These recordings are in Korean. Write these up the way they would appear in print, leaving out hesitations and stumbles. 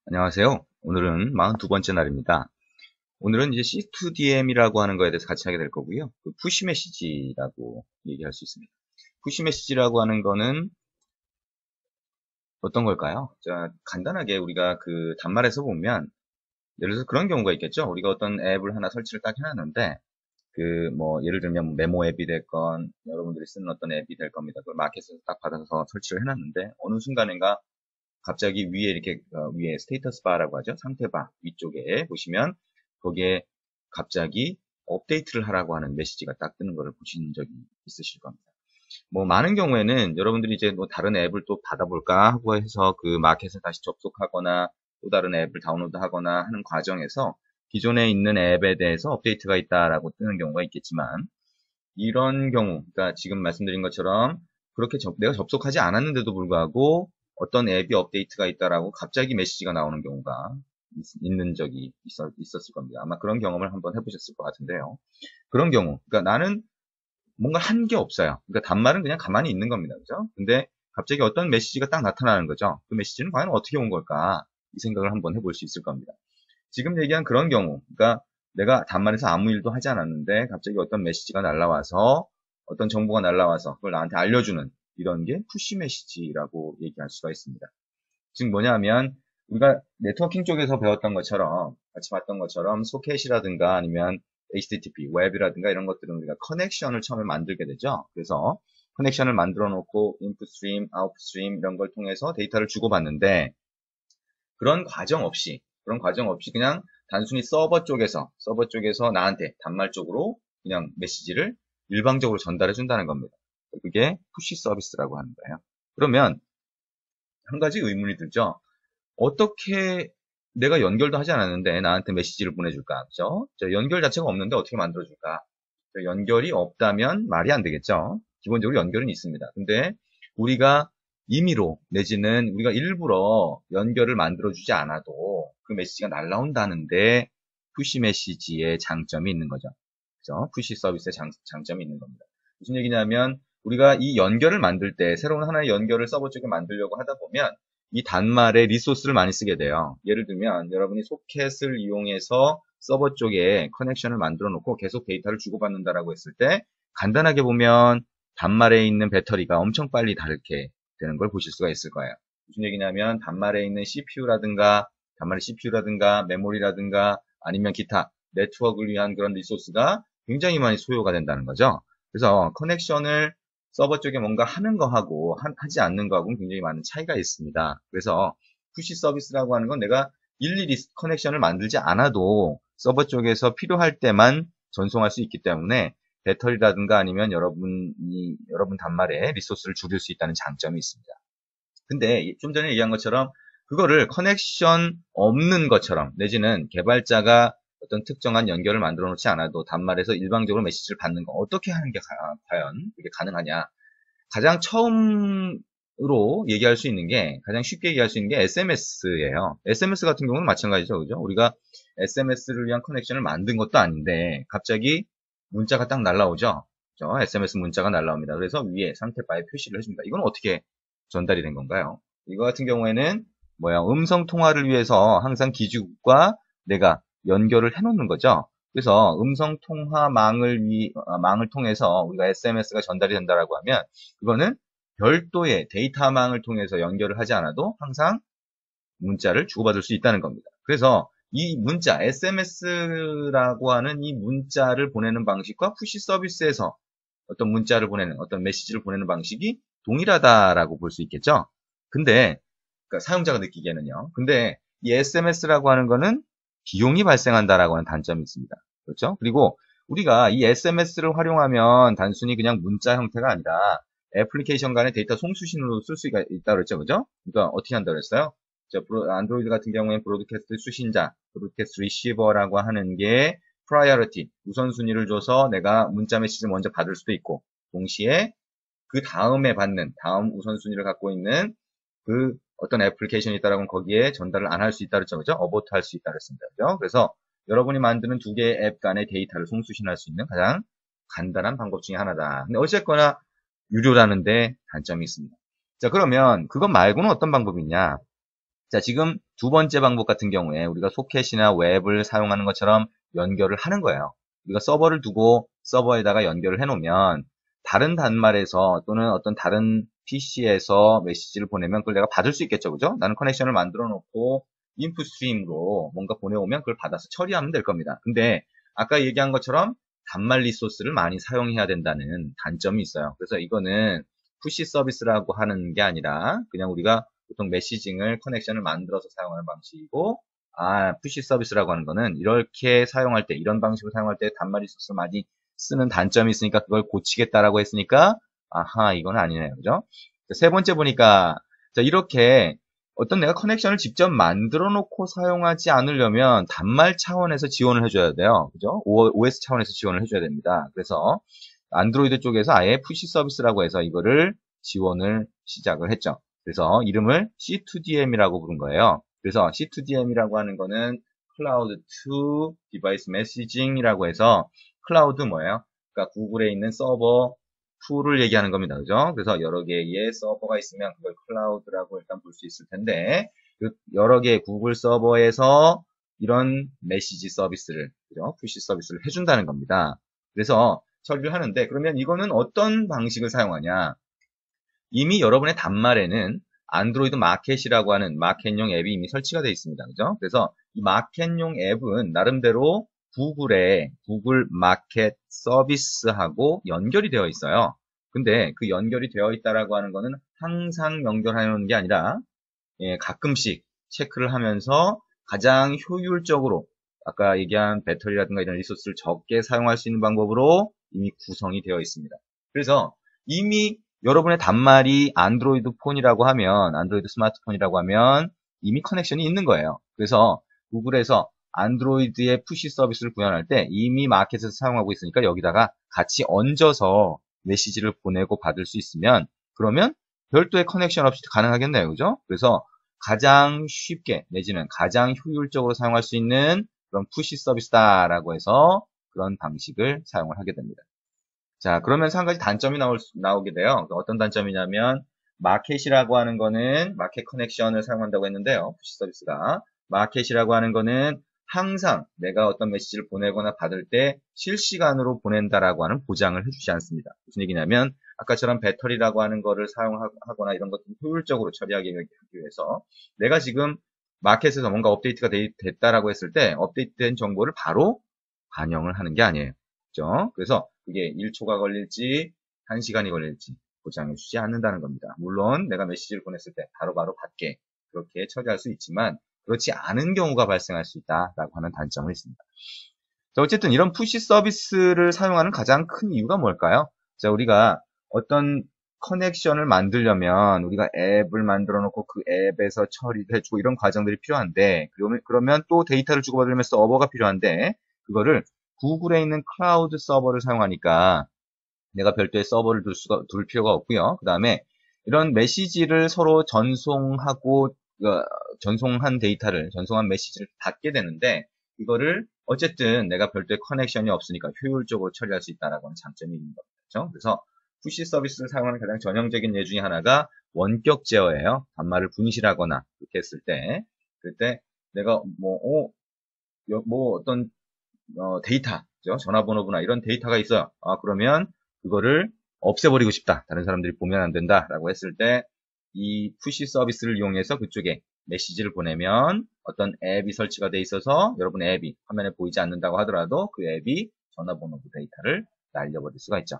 안녕하세요. 오늘은 42번째 날입니다. 오늘은 이제 C2DM이라고 하는 거에 대해서 같이 하게 될 거고요. 그 푸시 메시지라고 얘기할 수 있습니다. 푸시 메시지라고 하는 거는 어떤 걸까요? 자, 간단하게 우리가 그 단말에서 보면 예를 들어서 그런 경우가 있겠죠. 우리가 어떤 앱을 하나 설치를 딱 해놨는데 그 뭐 예를 들면 메모 앱이 됐건 여러분들이 쓰는 어떤 앱이 될 겁니다. 그걸 마켓에서 딱 받아서 설치를 해놨는데 어느 순간인가 갑자기 위에 이렇게 위에 스테이터스 바라고 하죠. 상태바 위쪽에 보시면 거기에 갑자기 업데이트를 하라고 하는 메시지가 딱 뜨는 것을 보신 적이 있으실 겁니다. 뭐 많은 경우에는 여러분들이 이제 뭐 다른 앱을 또 받아볼까 하고 해서 그 마켓에 다시 접속하거나 또 다른 앱을 다운로드하거나 하는 과정에서 기존에 있는 앱에 대해서 업데이트가 있다라고 뜨는 경우가 있겠지만 이런 경우, 그러니까 지금 말씀드린 것처럼 그렇게 내가 접속하지 않았는데도 불구하고 어떤 앱이 업데이트가 있다라고 갑자기 메시지가 나오는 경우가 있는 적이 있었을 겁니다. 아마 그런 경험을 한번 해보셨을 것 같은데요. 그런 경우, 그러니까 나는 뭔가 한 게 없어요. 그러니까 단말은 그냥 가만히 있는 겁니다. 그죠? 근데 갑자기 어떤 메시지가 딱 나타나는 거죠. 그 메시지는 과연 어떻게 온 걸까? 이 생각을 한번 해볼 수 있을 겁니다. 지금 얘기한 그런 경우, 그러니까 내가 단말에서 아무 일도 하지 않았는데 갑자기 어떤 메시지가 날라와서 어떤 정보가 날라와서 그걸 나한테 알려주는 이런 게 푸시 메시지라고 얘기할 수가 있습니다. 즉 뭐냐면 우리가 네트워킹 쪽에서 배웠던 것처럼 같이 봤던 것처럼 소켓이라든가 아니면 HTTP, 웹이라든가 이런 것들은 우리가 커넥션을 처음에 만들게 되죠. 그래서 커넥션을 만들어 놓고 인풋 스트림, 아웃풋 스트림 이런 걸 통해서 데이터를 주고받는데 그런 과정 없이 그냥 단순히 서버 쪽에서 나한테 단말 쪽으로 그냥 메시지를 일방적으로 전달해 준다는 겁니다. 그게 푸시 서비스라고 하는 거예요. 그러면 한 가지 의문이 들죠. 어떻게 내가 연결도 하지 않았는데 나한테 메시지를 보내줄까? 그죠? 연결 자체가 없는데 어떻게 만들어줄까? 연결이 없다면 말이 안 되겠죠. 기본적으로 연결은 있습니다. 근데 우리가 임의로 내지는 우리가 일부러 연결을 만들어주지 않아도 그 메시지가 날라온다는데 푸시 메시지의 장점이 있는 거죠. 그죠? 푸시 서비스의 장점이 있는 겁니다. 무슨 얘기냐면 우리가 이 연결을 만들 때 새로운 하나의 연결을 서버 쪽에 만들려고 하다 보면 이 단말에 리소스를 많이 쓰게 돼요. 예를 들면 여러분이 소켓을 이용해서 서버 쪽에 커넥션을 만들어 놓고 계속 데이터를 주고받는다라고 했을 때 간단하게 보면 단말에 있는 배터리가 엄청 빨리 닳게 되는 걸 보실 수가 있을 거예요. 무슨 얘기냐면 단말에 있는 단말의 CPU라든가 메모리라든가 아니면 기타 네트워크를 위한 그런 리소스가 굉장히 많이 소요가 된다는 거죠. 그래서 커넥션을 서버 쪽에 뭔가 하는 거하고 하지 않는 거하고는 굉장히 많은 차이가 있습니다. 그래서 푸시 서비스라고 하는 건 내가 일일이 커넥션을 만들지 않아도 서버 쪽에서 필요할 때만 전송할 수 있기 때문에 배터리라든가 아니면 여러분 단말에 리소스를 줄일 수 있다는 장점이 있습니다. 근데 좀 전에 얘기한 것처럼 그거를 커넥션 없는 것처럼 내지는 개발자가 어떤 특정한 연결을 만들어 놓지 않아도 단말에서 일방적으로 메시지를 받는 거 어떻게 하는 게 과연 그게 가능하냐? 가장 처음으로 얘기할 수 있는 게 가장 쉽게 얘기할 수 있는 게 SMS예요. SMS 같은 경우는 마찬가지죠. 그죠? 우리가 SMS를 위한 커넥션을 만든 것도 아닌데 갑자기 문자가 딱 날라오죠. 그죠? SMS 문자가 날라옵니다. 그래서 위에 상태바에 표시를 해줍니다. 이건 어떻게 전달이 된 건가요? 이거 같은 경우에는 음성 통화를 위해서 항상 기지국과 내가 연결을 해놓는 거죠. 그래서 음성 통화망을 통해서 우리가 SMS가 전달이 된다라고 하면 그거는 별도의 데이터망을 통해서 연결을 하지 않아도 항상 문자를 주고받을 수 있다는 겁니다. 그래서 이 문자, SMS라고 하는 이 문자를 보내는 방식과 푸시 서비스에서 어떤 문자를 보내는, 어떤 메시지를 보내는 방식이 동일하다라고 볼 수 있겠죠? 근데, 그러니까 사용자가 느끼기에는요. 근데 이 SMS라고 하는 거는 비용이 발생한다라고 하는 단점이 있습니다. 그렇죠? 그리고 우리가 이 SMS를 활용하면 단순히 그냥 문자 형태가 아니라 애플리케이션 간의 데이터 송수신으로 쓸 수가 있다 그랬죠. 그죠? 그러니까 어떻게 한다고 그랬어요? 안드로이드 같은 경우에는 브로드캐스트 수신자, 브로드캐스트 리시버라고 하는 게 프라이어리티, 우선순위를 줘서 내가 문자 메시지를 먼저 받을 수도 있고 동시에 그 다음에 받는 다음 우선순위를 갖고 있는 그 어떤 애플리케이션이 있다라면 거기에 전달을 안 할 수 있다 그랬죠. 그죠? 어보트 할 수 있다 그랬습니다. 그죠? 그래서 여러분이 만드는 두 개의 앱 간의 데이터를 송수신할 수 있는 가장 간단한 방법 중에 하나다. 근데 어쨌거나 유료라는데 단점이 있습니다. 자, 그러면 그것 말고는 어떤 방법이 있냐? 자, 지금 두 번째 방법 같은 경우에 우리가 소켓이나 웹을 사용하는 것처럼 연결을 하는 거예요. 우리가 서버를 두고 서버에다가 연결을 해놓으면 다른 단말에서 또는 어떤 다른 PC에서 메시지를 보내면 그걸 내가 받을 수 있겠죠. 그죠? 나는 커넥션을 만들어 놓고 인풋 스트림으로 뭔가 보내오면 그걸 받아서 처리하면 될 겁니다. 근데 아까 얘기한 것처럼 단말 리소스를 많이 사용해야 된다는 단점이 있어요. 그래서 이거는 푸시 서비스라고 하는 게 아니라 그냥 우리가 보통 메시징을 커넥션을 만들어서 사용하는 방식이고, 푸시 서비스라고 하는 거는 이렇게 사용할 때, 이런 방식으로 사용할 때 단말 리소스 많이 쓰는 단점이 있으니까 그걸 고치겠다라고 했으니까, 이건 아니네요. 그죠? 세 번째 보니까, 자, 이렇게 어떤 내가 커넥션을 직접 만들어 놓고 사용하지 않으려면 단말 차원에서 지원을 해줘야 돼요. 그죠? OS 차원에서 지원을 해줘야 됩니다. 그래서 안드로이드 쪽에서 아예 푸시 서비스라고 해서 이거를 지원을 시작을 했죠. 그래서 이름을 C2DM이라고 부른 거예요. 그래서 C2DM이라고 하는 거는 Cloud to Device Messaging이라고 해서 클라우드 뭐예요? 그러니까 구글에 있는 서버 2를 얘기하는 겁니다. 그죠? 그래서 여러 개의 서버가 있으면 그걸 클라우드라고 일단 볼 수 있을 텐데, 그 여러 개의 구글 서버에서 이런 메시지 서비스를, 그죠? 푸시 서비스를 해준다는 겁니다. 그래서 처리를 하는데, 그러면 이거는 어떤 방식을 사용하냐? 이미 여러분의 단말에는 안드로이드 마켓이라고 하는 마켓용 앱이 이미 설치가 되어 있습니다. 그죠? 그래서 이 마켓용 앱은 나름대로 구글의 구글 마켓 서비스하고 연결이 되어 있어요. 근데 그 연결이 되어 있다라고 하는 거는 항상 연결하는 게 아니라 가끔씩 체크를 하면서 가장 효율적으로 아까 얘기한 배터리라든가 이런 리소스를 적게 사용할 수 있는 방법으로 이미 구성이 되어 있습니다. 그래서 이미 여러분의 단말이 안드로이드 폰이라고 하면, 안드로이드 스마트폰이라고 하면 이미 커넥션이 있는 거예요. 그래서 구글에서 안드로이드의 푸시 서비스를 구현할 때 이미 마켓에서 사용하고 있으니까 여기다가 같이 얹어서 메시지를 보내고 받을 수 있으면 그러면 별도의 커넥션 없이 가능하겠네요. 그죠? 그래서 가장 쉽게 내지는 가장 효율적으로 사용할 수 있는 그런 푸시 서비스다라고 해서 그런 방식을 사용을 하게 됩니다. 자, 그러면서 한 가지 단점이 나오게 돼요. 어떤 단점이냐면, 마켓이라고 하는 거는, 마켓 커넥션을 사용한다고 했는데요. 푸시 서비스가. 마켓이라고 하는 거는 항상 내가 어떤 메시지를 보내거나 받을 때 실시간으로 보낸다라고 하는 보장을 해주지 않습니다. 무슨 얘기냐면, 아까처럼 배터리라고 하는 거를 사용하거나 이런 것들을 효율적으로 처리하기 위해서 내가 지금 마켓에서 뭔가 업데이트가 됐다라고 했을 때 업데이트된 정보를 바로 반영을 하는 게 아니에요. 그죠? 그래서 그게 1초가 걸릴지 1시간이 걸릴지 보장해주지 않는다는 겁니다. 물론 내가 메시지를 보냈을 때 바로바로 받게 그렇게 처리할 수 있지만 그렇지 않은 경우가 발생할 수 있다라고 하는 단점을 있습니다. 자, 어쨌든 이런 푸시 서비스를 사용하는 가장 큰 이유가 뭘까요? 자, 우리가 어떤 커넥션을 만들려면 우리가 앱을 만들어 놓고 그 앱에서 처리를 해주고 이런 과정들이 필요한데 그러면 또 데이터를 주고받으려면 서버가 필요한데 그거를 구글에 있는 클라우드 서버를 사용하니까 내가 별도의 서버를 둘 필요가 없고요. 그 다음에 이런 메시지를 서로 전송하고 전송한 메시지를 받게 되는데 이거를 어쨌든 내가 별도의 커넥션이 없으니까 효율적으로 처리할 수 있다는 장점이 있는 거죠. 그래서 푸시 서비스를 사용하는 가장 전형적인 예 중에 하나가 원격 제어예요. 단말을 분실하거나 이렇게 했을 때 그때 내가 어떤 데이터, 전화번호부나 이런 데이터가 있어요. 그러면 그거를 없애버리고 싶다. 다른 사람들이 보면 안 된다라고 했을 때 이 푸시 서비스를 이용해서 그쪽에 메시지를 보내면 어떤 앱이 설치가 돼 있어서 여러분의 앱이 화면에 보이지 않는다고 하더라도 그 앱이 전화번호부 데이터를 날려버릴 수가 있죠.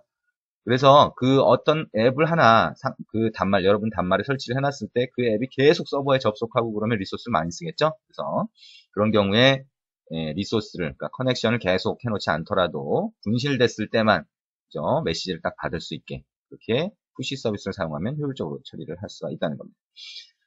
그래서 그 어떤 앱을 하나 여러분 단말에 설치를 해놨을 때 그 앱이 계속 서버에 접속하고 그러면 리소스를 많이 쓰겠죠. 그래서 그런 경우에 리소스를, 그러니까 커넥션을 계속 해놓지 않더라도 분실됐을 때만 그죠? 메시지를 딱 받을 수 있게 그렇게 푸시 서비스를 사용하면 효율적으로 처리를 할 수가 있다는 겁니다.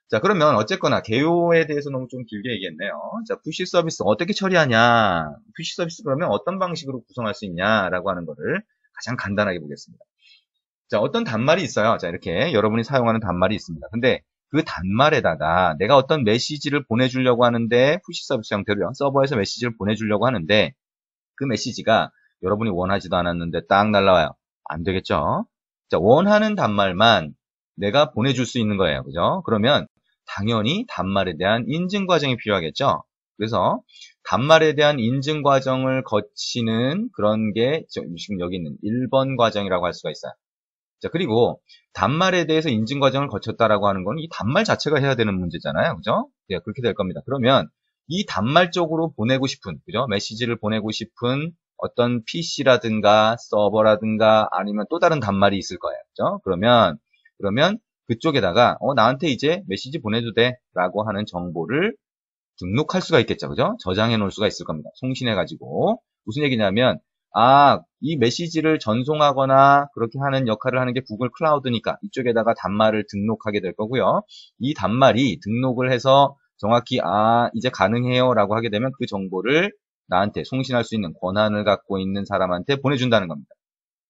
자, 그러면 어쨌거나 개요에 대해서 너무 좀 길게 얘기했네요. 자, 푸시 서비스 어떻게 처리하냐? 푸시 서비스 그러면 어떤 방식으로 구성할 수 있냐라고 하는 거를 가장 간단하게 보겠습니다. 자, 어떤 단말이 있어요. 자, 이렇게 여러분이 사용하는 단말이 있습니다. 근데 그 단말에다가 내가 어떤 메시지를 보내주려고 하는데 푸시 서비스 형태로요. 서버에서 메시지를 보내주려고 하는데 그 메시지가 여러분이 원하지도 않았는데 딱 날라와요. 안 되겠죠? 자, 원하는 단말만 내가 보내줄 수 있는 거예요. 그죠? 그러면 당연히 단말에 대한 인증 과정이 필요하겠죠. 그래서 단말에 대한 인증 과정을 거치는 그런 게 지금 여기 있는 1번 과정이라고 할 수가 있어요. 자, 그리고 단말에 대해서 인증 과정을 거쳤다라고 하는 건 이 단말 자체가 해야 되는 문제잖아요. 그죠? 네, 그렇게 될 겁니다. 그러면 이 단말 쪽으로 보내고 싶은, 그죠? 메시지를 보내고 싶은 어떤 PC라든가 서버라든가 아니면 또 다른 단말이 있을 거예요. 그죠? 그러면 그쪽에다가 나한테 이제 메시지 보내도 돼 라고 하는 정보를 등록할 수가 있겠죠. 그죠? 저장해 놓을 수가 있을 겁니다. 송신해 가지고. 무슨 얘기냐면 이 메시지를 전송하거나 그렇게 하는 역할을 하는 게 구글 클라우드니까 이쪽에다가 단말을 등록하게 될 거고요. 이 단말이 등록을 해서 정확히 이제 가능해요 라고 하게 되면 그 정보를 나한테 송신할 수 있는 권한을 갖고 있는 사람한테 보내준다는 겁니다.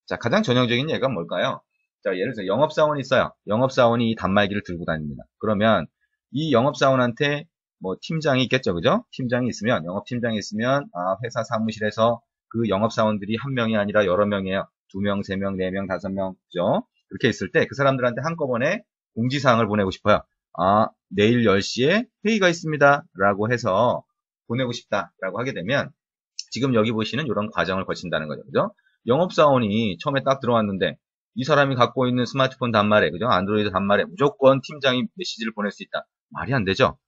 자, 가장 전형적인 예가 뭘까요? 자, 예를 들어서 영업사원이 있어요. 영업사원이 이 단말기를 들고 다닙니다. 그러면 이 영업사원한테 뭐 팀장이 있겠죠. 그죠? 팀장이 있으면, 영업팀장이 있으면 회사 사무실에서 그 영업사원들이 한 명이 아니라 여러 명이에요. 2명, 3명, 4명, 5명, 그죠? 그렇게 있을 때 그 사람들한테 한꺼번에 공지사항을 보내고 싶어요. 내일 10시에 회의가 있습니다. 라고 해서 보내고 싶다라고 하게 되면 지금 여기 보시는 이런 과정을 거친다는 거죠. 그죠? 영업사원이 처음에 딱 들어왔는데 이 사람이 갖고 있는 스마트폰 단말에, 그죠? 안드로이드 단말에 무조건 팀장이 메시지를 보낼 수 있다. 말이 안 되죠?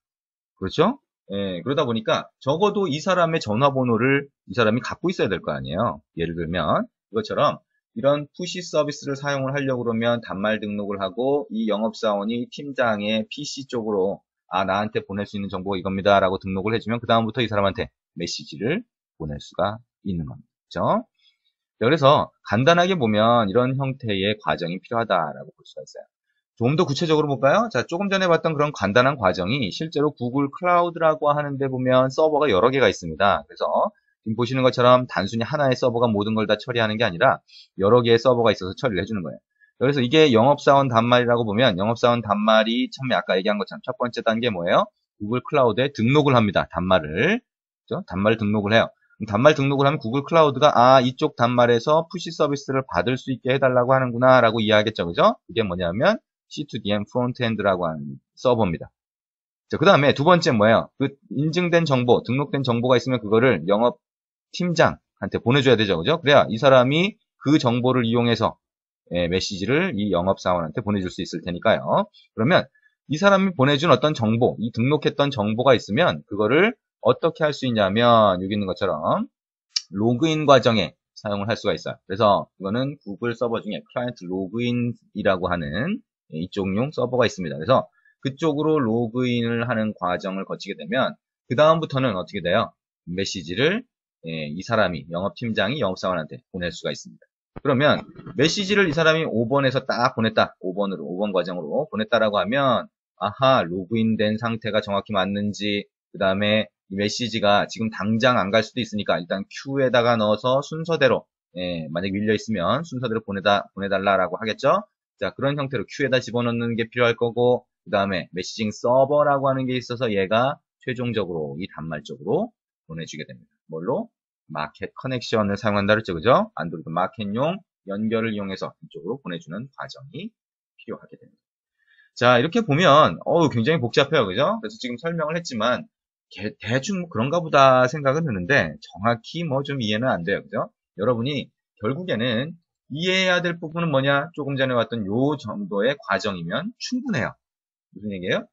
그렇죠? 예, 그러다 보니까 적어도 이 사람의 전화번호를 이 사람이 갖고 있어야 될 거 아니에요. 예를 들면 이것처럼 이런 푸시 서비스를 사용을 하려고 그러면 단말 등록을 하고 이 영업사원이 팀장의 PC 쪽으로 나한테 보낼 수 있는 정보가 이겁니다 라고 등록을 해주면 그 다음부터 이 사람한테 메시지를 보낼 수가 있는 겁니다. 그렇죠? 그래서 간단하게 보면 이런 형태의 과정이 필요하다라고 볼 수가 있어요. 좀 더 구체적으로 볼까요? 자, 조금 전에 봤던 그런 간단한 과정이 실제로 구글 클라우드라고 하는데 보면 서버가 여러 개가 있습니다. 그래서 지금 보시는 것처럼 단순히 하나의 서버가 모든 걸 다 처리하는 게 아니라 여러 개의 서버가 있어서 처리를 해주는 거예요. 그래서 이게 영업사원 단말이라고 보면 영업사원 단말이 처음에 아까 얘기한 것처럼 첫 번째 단계 뭐예요? 구글 클라우드에 등록을 합니다. 단말을. 그렇죠? 단말 등록을 해요. 단말 등록을 하면 구글 클라우드가 이쪽 단말에서 푸시 서비스를 받을 수 있게 해달라고 하는구나 라고 이해하겠죠. 그죠? 이게 뭐냐면 C2DM 프론트엔드라고 하는 서버입니다. 자, 그 다음에 두 번째 뭐예요? 그 인증된 정보, 등록된 정보가 있으면 그거를 영업 팀장한테 보내줘야 되죠. 그죠? 그래야 이 사람이 그 정보를 이용해서 메시지를 이 영업사원한테 보내줄 수 있을 테니까요. 그러면 이 사람이 보내준 어떤 정보, 이 등록했던 정보가 있으면 그거를 어떻게 할 수 있냐면 여기 있는 것처럼 로그인 과정에 사용을 할 수가 있어요. 그래서 이거는 구글 서버 중에 클라이언트 로그인이라고 하는 이쪽용 서버가 있습니다. 그래서 그쪽으로 로그인을 하는 과정을 거치게 되면 그 다음부터는 어떻게 돼요? 메시지를 이 사람이 영업팀장이 영업사원한테 보낼 수가 있습니다. 그러면 메시지를 이 사람이 5번에서 딱 보냈다. 5번 과정으로 보냈다라고 하면 로그인된 상태가 정확히 맞는지 그 다음에 이 메시지가 지금 당장 안 갈 수도 있으니까 일단 큐에다가 넣어서 순서대로 만약 밀려 있으면 순서대로 보내달라라고 하겠죠. 자, 그런 형태로 큐에다 집어넣는 게 필요할 거고 그 다음에 메시징 서버라고 하는 게 있어서 얘가 최종적으로 이 단말 쪽으로 보내주게 됩니다. 뭘로? 마켓 커넥션을 사용한다 그랬죠. 그죠? 안드로이드 마켓용 연결을 이용해서 이쪽으로 보내주는 과정이 필요하게 됩니다. 자, 이렇게 보면 굉장히 복잡해요. 그죠? 그래서 지금 설명을 했지만 대충 그런가 보다 생각은 드는데 정확히 뭐 좀 이해는 안 돼요. 그죠? 여러분이 결국에는 이해해야 될 부분은 뭐냐? 조금 전에 왔던 요 정도의 과정이면 충분해요. 무슨 얘기예요?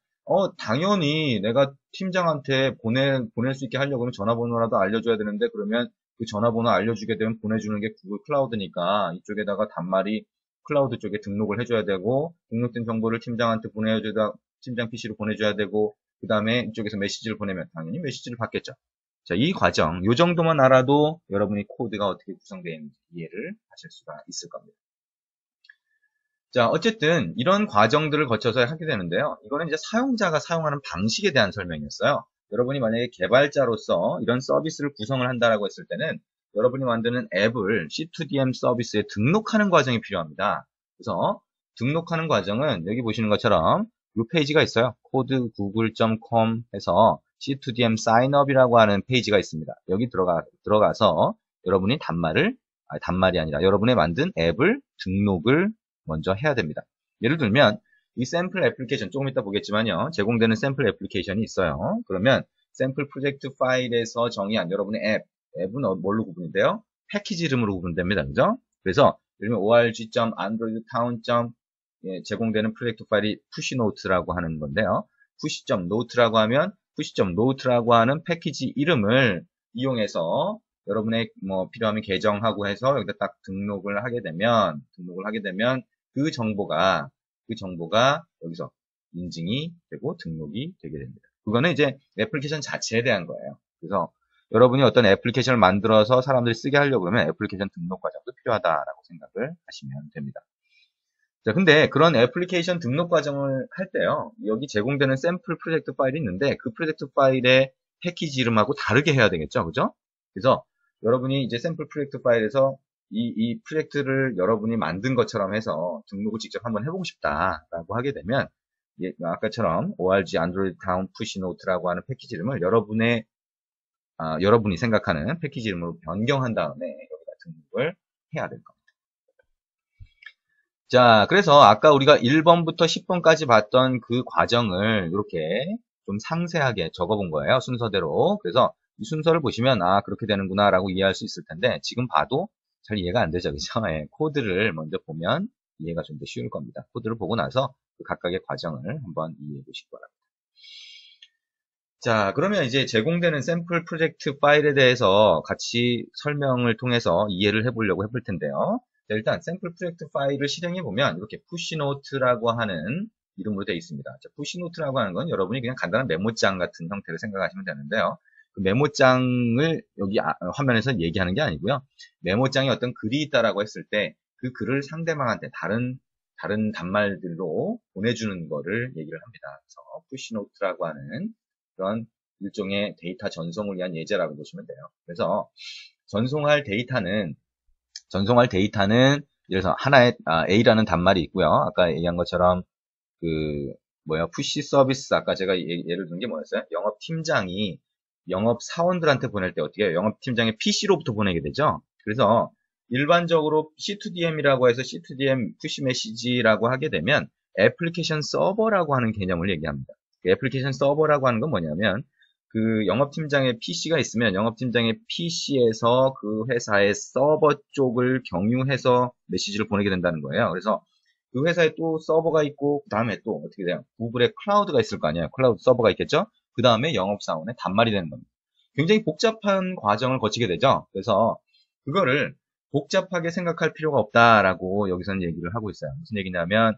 당연히 내가 팀장한테 보낼 수 있게 하려고 하면 전화번호라도 알려줘야 되는데 그러면 그 전화번호 알려주게 되면 보내주는 게 구글 클라우드니까 이쪽에다가 단말이 클라우드 쪽에 등록을 해줘야 되고 등록된 정보를 팀장한테 보내줘야 팀장 PC로 보내줘야 되고 그 다음에 이쪽에서 메시지를 보내면 당연히 메시지를 받겠죠. 자, 이 과정, 요 정도만 알아도 여러분이 코드가 어떻게 구성되어 있는지 이해를 하실 수가 있을 겁니다. 자, 어쨌든 이런 과정들을 거쳐서 하게 되는데요. 이거는 이제 사용자가 사용하는 방식에 대한 설명이었어요. 여러분이 만약에 개발자로서 이런 서비스를 구성을 한다라고 했을 때는 여러분이 만드는 앱을 C2DM 서비스에 등록하는 과정이 필요합니다. 그래서 등록하는 과정은 여기 보시는 것처럼 이 페이지가 있어요. codegoogle.com 해서 C2DM 사인업이라고 하는 페이지가 있습니다. 여기 들어가서 여러분이 단말이 아니라 여러분의 만든 앱을 등록을 먼저 해야 됩니다. 예를 들면 이 샘플 애플리케이션 조금 이따 보겠지만요. 제공되는 샘플 애플리케이션이 있어요. 그러면 샘플 프로젝트 파일에서 정의한 여러분의 앱은 뭘로 구분인데요? 패키지 이름으로 구분됩니다. 그죠? 그래서 예를 들면 org.androidtown. 제공되는 프로젝트 파일이 pushnote라고 하는 건데요. push.note라고 하면 push.note라고 하는 패키지 이름을 이용해서 여러분의 뭐 필요하면 계정하고 해서 여기다 딱 등록을 하게 되면 그 정보가 여기서 인증이 되고 등록이 되게 됩니다. 그거는 이제 애플리케이션 자체에 대한 거예요. 그래서 여러분이 어떤 애플리케이션을 만들어서 사람들이 쓰게 하려고 하면 애플리케이션 등록 과정도 필요하다라고 생각을 하시면 됩니다. 자, 근데 그런 애플리케이션 등록 과정을 할 때요, 여기 제공되는 샘플 프로젝트 파일이 있는데 그 프로젝트 파일의 패키지 이름하고 다르게 해야 되겠죠, 그죠? 그래서 여러분이 이제 샘플 프로젝트 파일에서 이 프로젝트를 여러분이 만든 것처럼 해서 등록을 직접 한번 해보고 싶다라고 하게 되면 아까처럼 org android town push note라고 하는 패키지 이름을 여러분이 생각하는 패키지 이름으로 변경한 다음에 여기다 등록을 해야 될 겁니다. 자, 그래서 아까 우리가 1번부터 10번까지 봤던 그 과정을 이렇게 좀 상세하게 적어본 거예요. 순서대로. 그래서 이 순서를 보시면 그렇게 되는구나 라고 이해할 수 있을 텐데 지금 봐도 잘 이해가 안 되죠. 그죠? 예, 코드를 먼저 보면 이해가 좀 더 쉬울 겁니다. 코드를 보고 나서 그 각각의 과정을 한번 이해해 보시기 바랍니다. 자, 그러면 이제 제공되는 샘플 프로젝트 파일에 대해서 같이 설명을 통해서 이해를 해보려고 해볼 텐데요. 자, 일단 샘플 프로젝트 파일을 실행해 보면 이렇게 pushnote라고 하는 이름으로 되어 있습니다. 자, pushnote라고 하는 건 여러분이 그냥 간단한 메모장 같은 형태를 생각하시면 되는데요. 그 메모장을 여기 화면에서 얘기하는 게 아니고요. 메모장에 어떤 글이 있다라고 했을 때 그 글을 상대방한테 다른 단말들로 보내주는 거를 얘기를 합니다. 그래서 pushnote라고 하는 그런 일종의 데이터 전송을 위한 예제라고 보시면 돼요. 그래서 전송할 데이터는 예를 들어서 하나의 A라는 단말이 있고요. 아까 얘기한 것처럼 푸시 서비스 아까 제가 예를 든 게 뭐였어요? 영업팀장이 영업사원들한테 보낼 때 어떻게 해요? 영업팀장의 PC로부터 보내게 되죠. 그래서 일반적으로 C2DM이라고 해서 C2DM 푸시 메시지라고 하게 되면 애플리케이션 서버라고 하는 개념을 얘기합니다. 그 애플리케이션 서버라고 하는 건 뭐냐면 그 영업팀장의 PC가 있으면 영업팀장의 PC에서 그 회사의 서버 쪽을 경유해서 메시지를 보내게 된다는 거예요. 그래서 그 회사에 또 서버가 있고 그 다음에 또 어떻게 돼요? 구글의 클라우드가 있을 거 아니에요. 클라우드 서버가 있겠죠? 그 다음에 영업사원의 단말이 되는 겁니다. 굉장히 복잡한 과정을 거치게 되죠. 그래서 그거를 복잡하게 생각할 필요가 없다라고 여기서는 얘기를 하고 있어요. 무슨 얘기냐면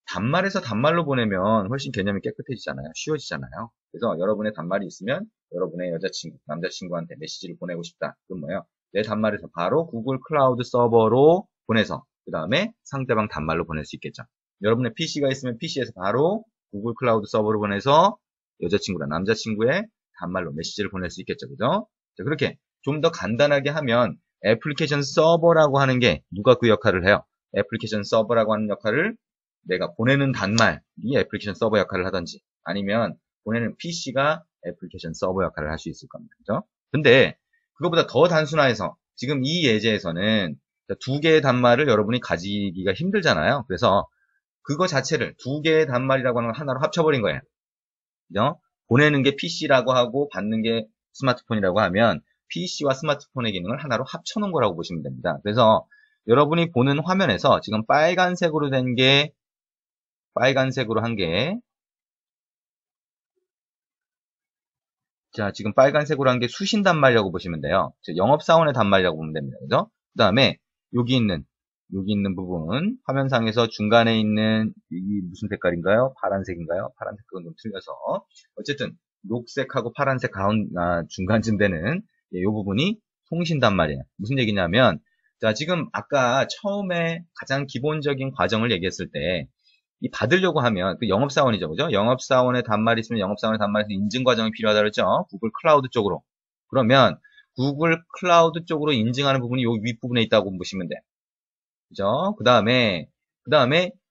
단말에서 단말로 보내면 훨씬 개념이 깨끗해지잖아요. 쉬워지잖아요. 그래서 여러분의 단말이 있으면 여러분의 여자친구, 남자친구한테 메시지를 보내고 싶다. 그럼 뭐예요? 내 단말에서 바로 구글 클라우드 서버로 보내서 그 다음에 상대방 단말로 보낼 수 있겠죠. 여러분의 PC가 있으면 PC에서 바로 구글 클라우드 서버로 보내서 여자친구나 남자친구의 단말로 메시지를 보낼 수 있겠죠. 그죠? 자, 그렇게 좀 더 간단하게 하면 애플리케이션 서버라고 하는 게 누가 그 역할을 해요? 애플리케이션 서버라고 하는 역할을 내가 보내는 단말이 애플리케이션 서버 역할을 하든지 아니면 보내는 PC가 애플리케이션 서버 역할을 할 수 있을 겁니다. 그죠? 근데 그것보다 더 단순화해서 지금 이 예제에서는 두 개의 단말을 여러분이 가지기가 힘들잖아요. 그래서 그거 자체를 두 개의 단말이라고 하는 걸 하나로 합쳐버린 거예요. 그죠? 보내는 게 PC라고 하고 받는 게 스마트폰이라고 하면 PC와 스마트폰의 기능을 하나로 합쳐놓은 거라고 보시면 됩니다. 그래서 여러분이 보는 화면에서 지금 빨간색으로 한 게 자, 지금 빨간색으로 한 게 수신 단말이라고 보시면 돼요. 영업사원의 단말이라고 보면 됩니다. 그죠? 그 다음에 여기 있는 부분, 화면상에서 중간에 있는, 이 무슨 색깔인가요? 파란색인가요? 파란색은 좀 틀려서. 어쨌든, 녹색하고 파란색 중간쯤 되는, 이 부분이 통신 단말이에요. 무슨 얘기냐면, 자, 지금 아까 처음에 가장 기본적인 과정을 얘기했을 때, 이 받으려고 하면 그 영업사원이죠, 그죠? 영업사원의 단말이 있으면 영업사원의 단말에서 인증 과정이 필요하다 그랬죠? 구글 클라우드 쪽으로. 그러면 구글 클라우드 쪽으로 인증하는 부분이 요 윗부분에 있다고 보시면 돼요. 그죠? 그 다음에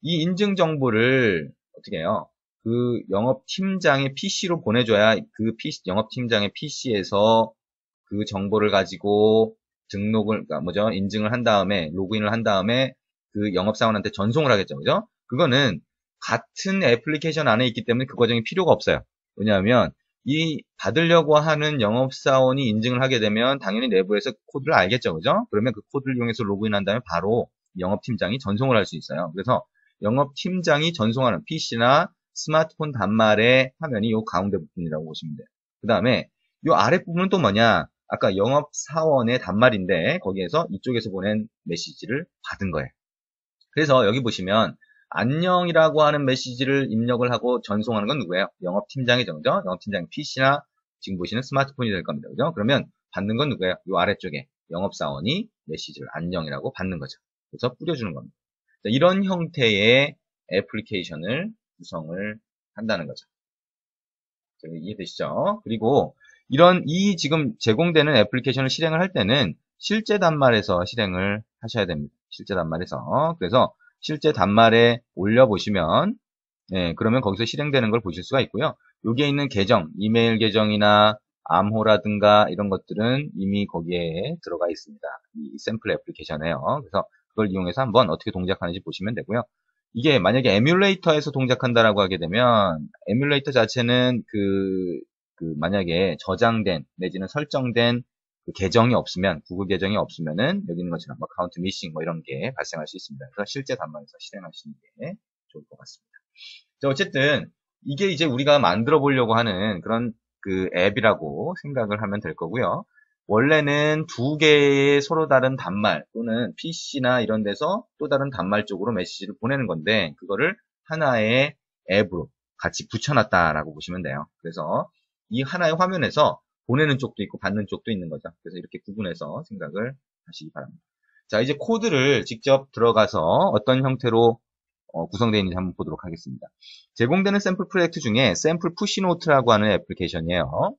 이 인증 정보를 어떻게 해요? 그 영업팀장의 PC로 보내줘야 그 영업팀장의 PC에서 그 정보를 가지고 인증을 한 다음에, 로그인을 한 다음에 그 영업사원한테 전송을 하겠죠, 그죠? 그거는 같은 애플리케이션 안에 있기 때문에 그 과정이 필요가 없어요. 왜냐하면 이 받으려고 하는 영업사원이 인증을 하게 되면 당연히 내부에서 코드를 알겠죠. 그죠? 그러면 그 코드를 이용해서 로그인한 다음에 바로 영업팀장이 전송을 할 수 있어요. 그래서 영업팀장이 전송하는 PC나 스마트폰 단말의 화면이 이 가운데 부분이라고 보시면 돼요. 그 다음에 이 아랫부분은 또 뭐냐? 아까 영업사원의 단말인데 거기에서 이쪽에서 보낸 메시지를 받은 거예요. 그래서 여기 보시면 안녕이라고 하는 메시지를 입력을 하고 전송하는 건 누구예요? 영업팀장이죠. 그죠? 영업팀장이 PC나 지금 보시는 스마트폰이 될 겁니다. 그죠? 그러면 받는 건 누구예요? 이 아래쪽에 영업사원이 메시지를 안녕이라고 받는 거죠. 그래서 뿌려주는 겁니다. 이런 형태의 애플리케이션을 구성을 한다는 거죠. 이해되시죠? 그리고 이 지금 제공되는 애플리케이션을 실행을 할 때는 실제 단말에서 실행을 하셔야 됩니다. 실제 단말에서. 그래서 실제 단말에 올려보시면, 그러면 거기서 실행되는 걸 보실 수가 있고요. 여기에 있는 계정, 이메일 계정이나 암호라든가 이런 것들은 이미 거기에 들어가 있습니다. 이 샘플 애플리케이션에요. 그래서 그걸 이용해서 한번 어떻게 동작하는지 보시면 되고요. 이게 만약에 에뮬레이터에서 동작한다라고 하게 되면 에뮬레이터 자체는 만약에 저장된 내지는 설정된 그 계정이 없으면 구글 계정이 없으면은 여기 있는 것처럼 어카운트 미싱 뭐 이런 게 발생할 수 있습니다. 그래서 실제 단말에서 실행하시는 게 좋을 것 같습니다. 자, 어쨌든 이게 이제 우리가 만들어 보려고 하는 그런 그 앱이라고 생각을 하면 될 거고요. 원래는 두 개의 서로 다른 단말 또는 PC나 이런 데서 또 다른 단말 쪽으로 메시지를 보내는 건데 그거를 하나의 앱으로 같이 붙여놨다라고 보시면 돼요. 그래서 이 하나의 화면에서 보내는 쪽도 있고 받는 쪽도 있는 거죠. 그래서 이렇게 구분해서 생각을 하시기 바랍니다. 자, 이제 코드를 직접 들어가서 어떤 형태로 구성되어 있는지 한번 보도록 하겠습니다. 제공되는 샘플 프로젝트 중에 샘플 푸시노트라고 하는 애플리케이션이에요.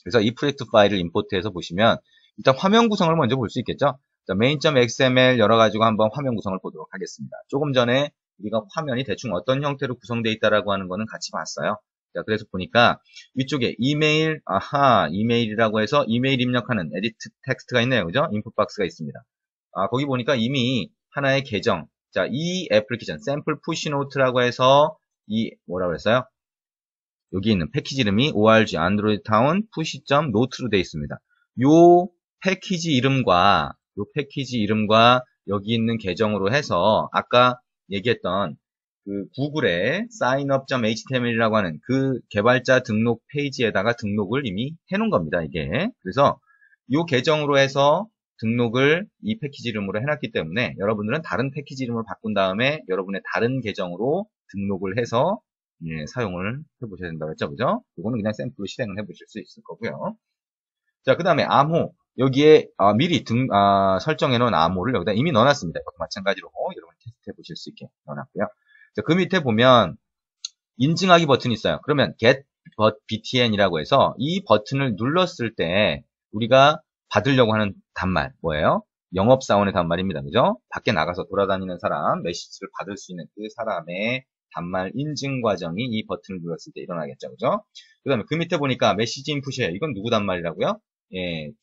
그래서 이 프로젝트 파일을 임포트해서 보시면 일단 화면 구성을 먼저 볼 수 있겠죠. main.xml 열어가지고 한번 화면 구성을 보도록 하겠습니다. 조금 전에 우리가 화면이 대충 어떤 형태로 구성되어 있다라고 하는 거는 같이 봤어요. 자, 그래서 보니까 위쪽에 이메일이라고 해서 이메일 입력하는 에디트 텍스트가 있네요. 그죠? 인풋 박스가 있습니다. 거기 보니까 이미 하나의 계정, 자, 이 애플리케이션, 샘플 푸시노트라고 해서 뭐라고 했어요? 여기 있는 패키지 이름이 org android town push.note로 되어 있습니다. 요 패키지 이름과 여기 있는 계정으로 해서 아까 얘기했던 그 구글의 signup.html이라고 하는 그 개발자 등록 페이지에다가 등록을 이미 해놓은 겁니다. 이게. 그래서 요 계정으로 해서 등록을 이 패키지 이름으로 해놨기 때문에 여러분들은 다른 패키지 이름을 바꾼 다음에 여러분의 다른 계정으로 등록을 해서 사용을 해보셔야 된다고 했죠. 그죠? 이거는 그냥 샘플로 실행을 해보실 수 있을 거고요. 자, 그 다음에 암호. 여기에 미리 설정해 놓은 암호를 여기다 이미 넣어놨습니다. 이것도 마찬가지로 여러분 테스트 해보실 수 있게 넣어놨고요. 자, 그 밑에 보면 인증하기 버튼이 있어요. 그러면 get btn이라고 해서 이 버튼을 눌렀을 때 우리가 받으려고 하는 단말 뭐예요? 영업사원의 단말입니다. 그죠? 밖에 나가서 돌아다니는 사람, 메시지를 받을 수 있는 그 사람의 단말 인증 과정이 이 버튼을 눌렀을 때 일어나겠죠. 그죠? 그 다음에 그 밑에 보니까 메시지 인풋이에요. 이건 누구 단말이라고요?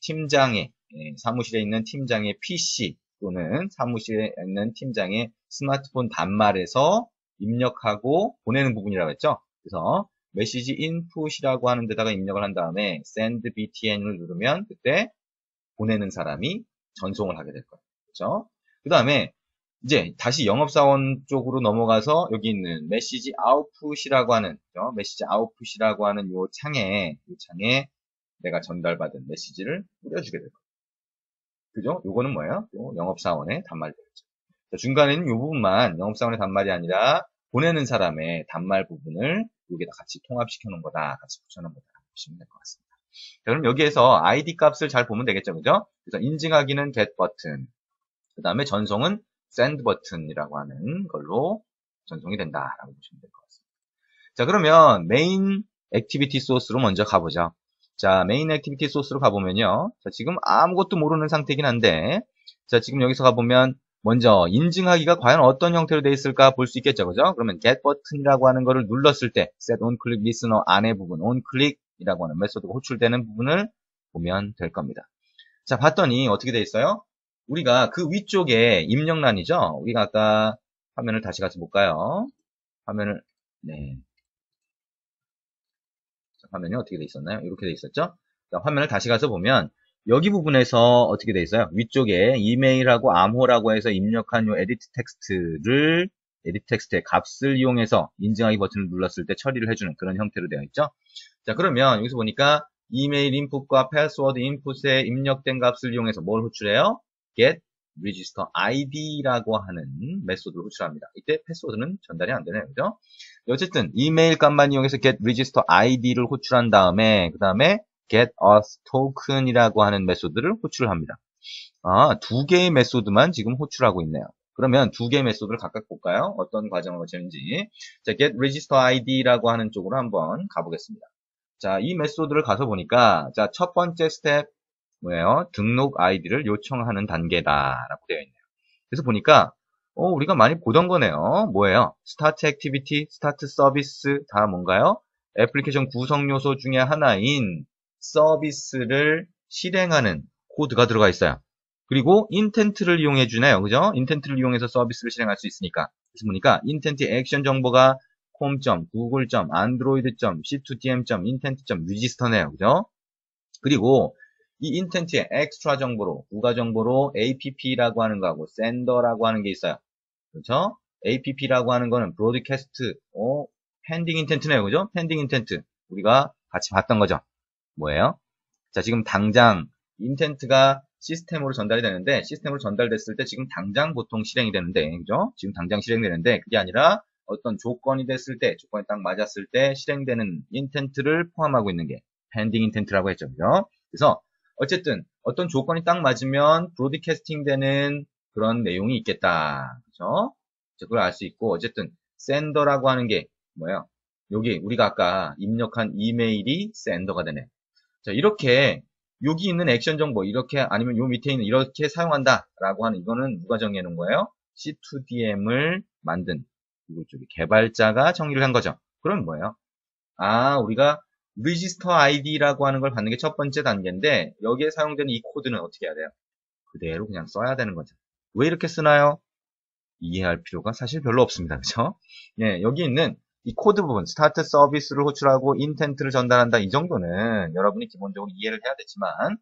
팀장의, 사무실에 있는 팀장의 PC 또는 사무실에 있는 팀장의 스마트폰 단말에서 입력하고 보내는 부분이라고 했죠. 그래서 메시지 인풋이라고 하는 데다가 입력을 한 다음에 send btn을 누르면 그때 보내는 사람이 전송을 하게 될 거예요. 그렇죠? 그 다음에 이제 다시 영업사원 쪽으로 넘어가서 여기 있는 메시지 아웃풋이라고 하는 메시지 아웃풋이라고 하는 요 창에 내가 전달받은 메시지를 뿌려주게 될 거예요. 그죠? 요거는 뭐예요? 요 영업사원의 단말이 되겠죠. 중간에는 이 부분만 영업사원의 단말이 아니라 보내는 사람의 단말 부분을 여기다 같이 통합시켜 놓은 거다. 같이 붙여 놓은 거다. 보시면 될 것 같습니다. 자, 그럼 여기에서 ID 값을 잘 보면 되겠죠. 그죠? 그래서 인증하기는 get 버튼. 그 다음에 전송은 send 버튼이라고 하는 걸로 전송이 된다라고 보시면 될 것 같습니다. 자, 그러면 메인 액티비티 소스로 먼저 가보죠. 자, 메인 액티비티 소스로 가보면요. 자, 지금 아무것도 모르는 상태이긴 한데, 자, 지금 여기서 가보면 먼저 인증하기가 과연 어떤 형태로 되어 있을까 볼 수 있겠죠. 그죠? 그러면 get 버튼이라고 하는 거를 눌렀을 때 set on click listener 안에 부분 on click이라고 하는 메소드가 호출되는 부분을 보면 될 겁니다. 자, 봤더니 어떻게 되어 있어요? 우리가 그 위쪽에 입력란이죠. 우리가 아까 화면을 다시 같이 볼까요? 화면을, 네. 화면이 어떻게 돼 있었나요? 이렇게 돼 있었죠? 자, 화면을 다시 가서 보면, 여기 부분에서 어떻게 돼 있어요? 위쪽에 이메일하고 암호라고 해서 입력한 요 에디트 텍스트의 값을 이용해서 인증하기 버튼을 눌렀을 때 처리를 해주는 그런 형태로 되어 있죠? 자, 그러면 여기서 보니까 이메일 인풋과 패스워드 인풋에 입력된 값을 이용해서 뭘 호출해요? get register id라고 하는 메소드를 호출합니다. 이때 패스워드는 전달이 안 되네요. 그죠? 어쨌든 이메일 값만 이용해서 get register id를 호출한 다음에 그 다음에 get us token이라고 하는 메소드를 호출합니다. 두 개의 메소드만 지금 호출하고 있네요. 그러면 두 개의 메소드를 각각 볼까요? 어떤 과정을 거치는지. 자, get register id라고 하는 쪽으로 한번 가보겠습니다. 자, 이 메소드를 가서 보니까 자, 첫 번째 스텝 뭐예요? 등록 아이디를 요청하는 단계다라고 되어 있네요. 그래서 보니까 우리가 많이 보던 거네요. 뭐예요? 스타트 액티비티, 스타트 서비스 다 뭔가요? 애플리케이션 구성 요소 중에 하나인 서비스를 실행하는 코드가 들어가 있어요. 그리고 인텐트를 이용해 주네요. 그죠? 인텐트를 이용해서 서비스를 실행할 수 있으니까. 그래서 보니까 인텐트 액션 정보가 com, google, android, c2dm, intent, register네요. 그죠? 그리고 이 인텐트의 엑스트라 정보로, 부가 정보로 app라고 하는 거하고 sender라고 하는 게 있어요. 그렇죠? app라고 하는 거는 broadcast, pending intent네요. 그죠? pending intent. 우리가 같이 봤던 거죠. 뭐예요? 자, 지금 당장 intent가 시스템으로 전달이 되는데, 시스템으로 전달됐을 때 지금 당장 보통 실행이 되는데, 그죠? 지금 당장 실행되는데, 그게 아니라 어떤 조건이 됐을 때, 조건이 딱 맞았을 때 실행되는 intent를 포함하고 있는 게 pending intent라고 했죠. 그죠? 그래서 어쨌든 어떤 조건이 딱 맞으면 브로드캐스팅 되는 그런 내용이 있겠다. 그죠? 그걸 알 수 있고, 어쨌든 sender라고 하는 게 뭐예요? 여기 우리가 아까 입력한 이메일이 sender가 되네. 자, 이렇게 여기 있는 액션 정보 이렇게 아니면 요 밑에 있는 이렇게 사용한다라고 하는 이거는 누가 정해 놓은 거예요? C2DM을 만든 이쪽에 개발자가 정의를 한 거죠. 그럼 뭐예요? 우리가 register ID라고 하는 걸 받는 게 첫 번째 단계인데 여기에 사용되는 이 코드는 어떻게 해야 돼요? 그대로 그냥 써야 되는 거죠. 왜 이렇게 쓰나요? 이해할 필요가 사실 별로 없습니다. 그렇죠? 예, 여기 있는 이 코드 부분, 스타트 서비스를 호출하고 인텐트를 전달한다. 이 정도는 여러분이 기본적으로 이해를 해야 되지만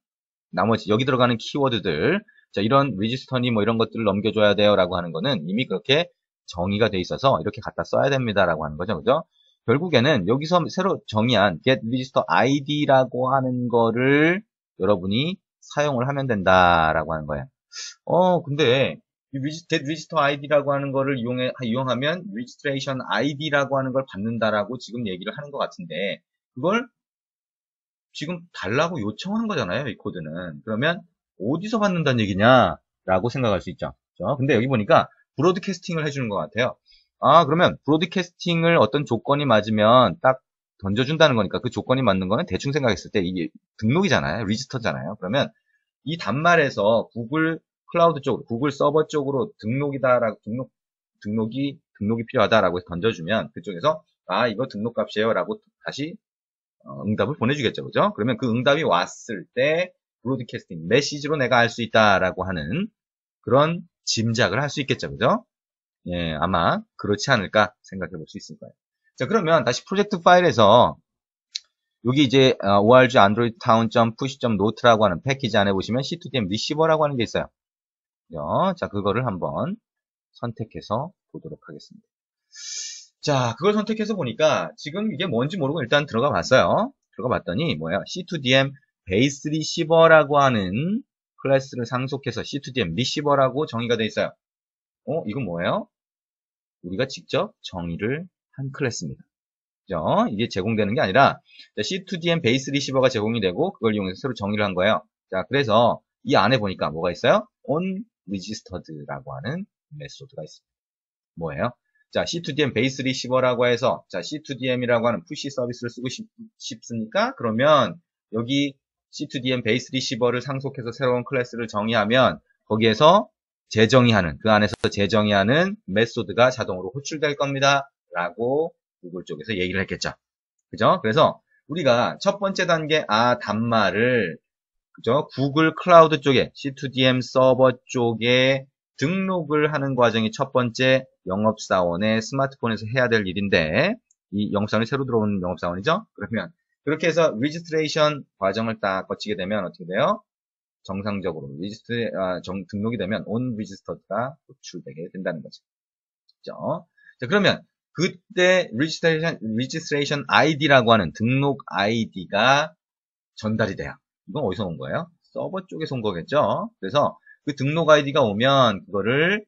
나머지 여기 들어가는 키워드들, 자, 이런 리지스터니 뭐 이런 것들을 넘겨줘야 돼요 라고 하는 거는 이미 그렇게 정의가 돼 있어서 이렇게 갖다 써야 됩니다 라고 하는 거죠. 그죠? 결국에는 여기서 새로 정의한 get register id라고 하는 거를 여러분이 사용을 하면 된다라고 하는 거예요. 근데 이 get register id라고 하는 거를 이용하면 registration id라고 하는 걸 받는다라고 지금 얘기를 하는 것 같은데 그걸 지금 달라고 요청한 거잖아요, 이 코드는. 그러면 어디서 받는다는 얘기냐라고 생각할 수 있죠. 그렇죠? 근데 여기 보니까 브로드캐스팅을 해주는 것 같아요. 그러면 브로드캐스팅을 어떤 조건이 맞으면 딱 던져준다는 거니까 그 조건이 맞는 거는 대충 생각했을 때 이게 등록이잖아요. 리지스터잖아요. 그러면 이 단말에서 구글 클라우드 쪽으로, 구글 서버 쪽으로 등록이다라고, 등록이 필요하다라고 해서 던져주면 그쪽에서 이거 등록값이에요 라고 다시 응답을 보내주겠죠. 그죠? 그러면 그 응답이 왔을 때 브로드캐스팅, 메시지로 내가 알 수 있다라고 하는 그런 짐작을 할 수 있겠죠. 그죠? 예, 아마 그렇지 않을까 생각해 볼 수 있을 거예요. 자, 그러면 다시 프로젝트 파일에서 여기 이제 org android town.push.note라고 하는 패키지 안에 보시면 C2DM 리시버라고 하는 게 있어요. 그죠? 자, 그거를 한번 선택해서 보도록 하겠습니다. 자, 그걸 선택해서 보니까 지금 이게 뭔지 모르고 일단 들어가 봤어요. 들어가 봤더니 뭐야? C2DM 베이스 리시버라고 하는 클래스를 상속해서 C2DM 리시버라고 정의가 되어 있어요. 이건 뭐예요? 우리가 직접 정의를 한 클래스입니다. 그죠? 이게 제공되는 게 아니라 C2DM 베이스 리시버가 제공이 되고 그걸 이용해서 새로 정의를 한 거예요. 자, 그래서 이 안에 보니까 뭐가 있어요? onRegistered라고 하는 메소드가 있습니다. 뭐예요? 자, C2DM 베이스 리시버라고 해서 자, C2DM이라고 하는 푸시 서비스를 쓰고 싶습니까? 그러면 여기 C2DM 베이스 리시버를 상속해서 새로운 클래스를 정의하면 거기에서 재정의하는, 그 안에서 재정의하는 메소드가 자동으로 호출될 겁니다. 라고 구글 쪽에서 얘기를 했겠죠. 그죠? 그래서 우리가 첫 번째 단계 단말을 그죠? 구글 클라우드 쪽에 C2DM 서버 쪽에 등록을 하는 과정이 첫 번째 영업사원의 스마트폰에서 해야 될 일인데, 이 영업사원이 새로 들어온 영업사원이죠? 그러면, 그렇게 해서 리지스트레이션 과정을 딱 거치게 되면 어떻게 돼요? 정상적으로 등록이 되면 온 리지스터드가 호출되게 된다는 거죠. 그죠? 자, 그러면 그때 리지스트레이션 아이디라고 하는 등록 아이디가 전달이 돼요. 이건 어디서 온 거예요? 서버 쪽에서 온 거겠죠? 그래서 그 등록 아이디가 오면 그거를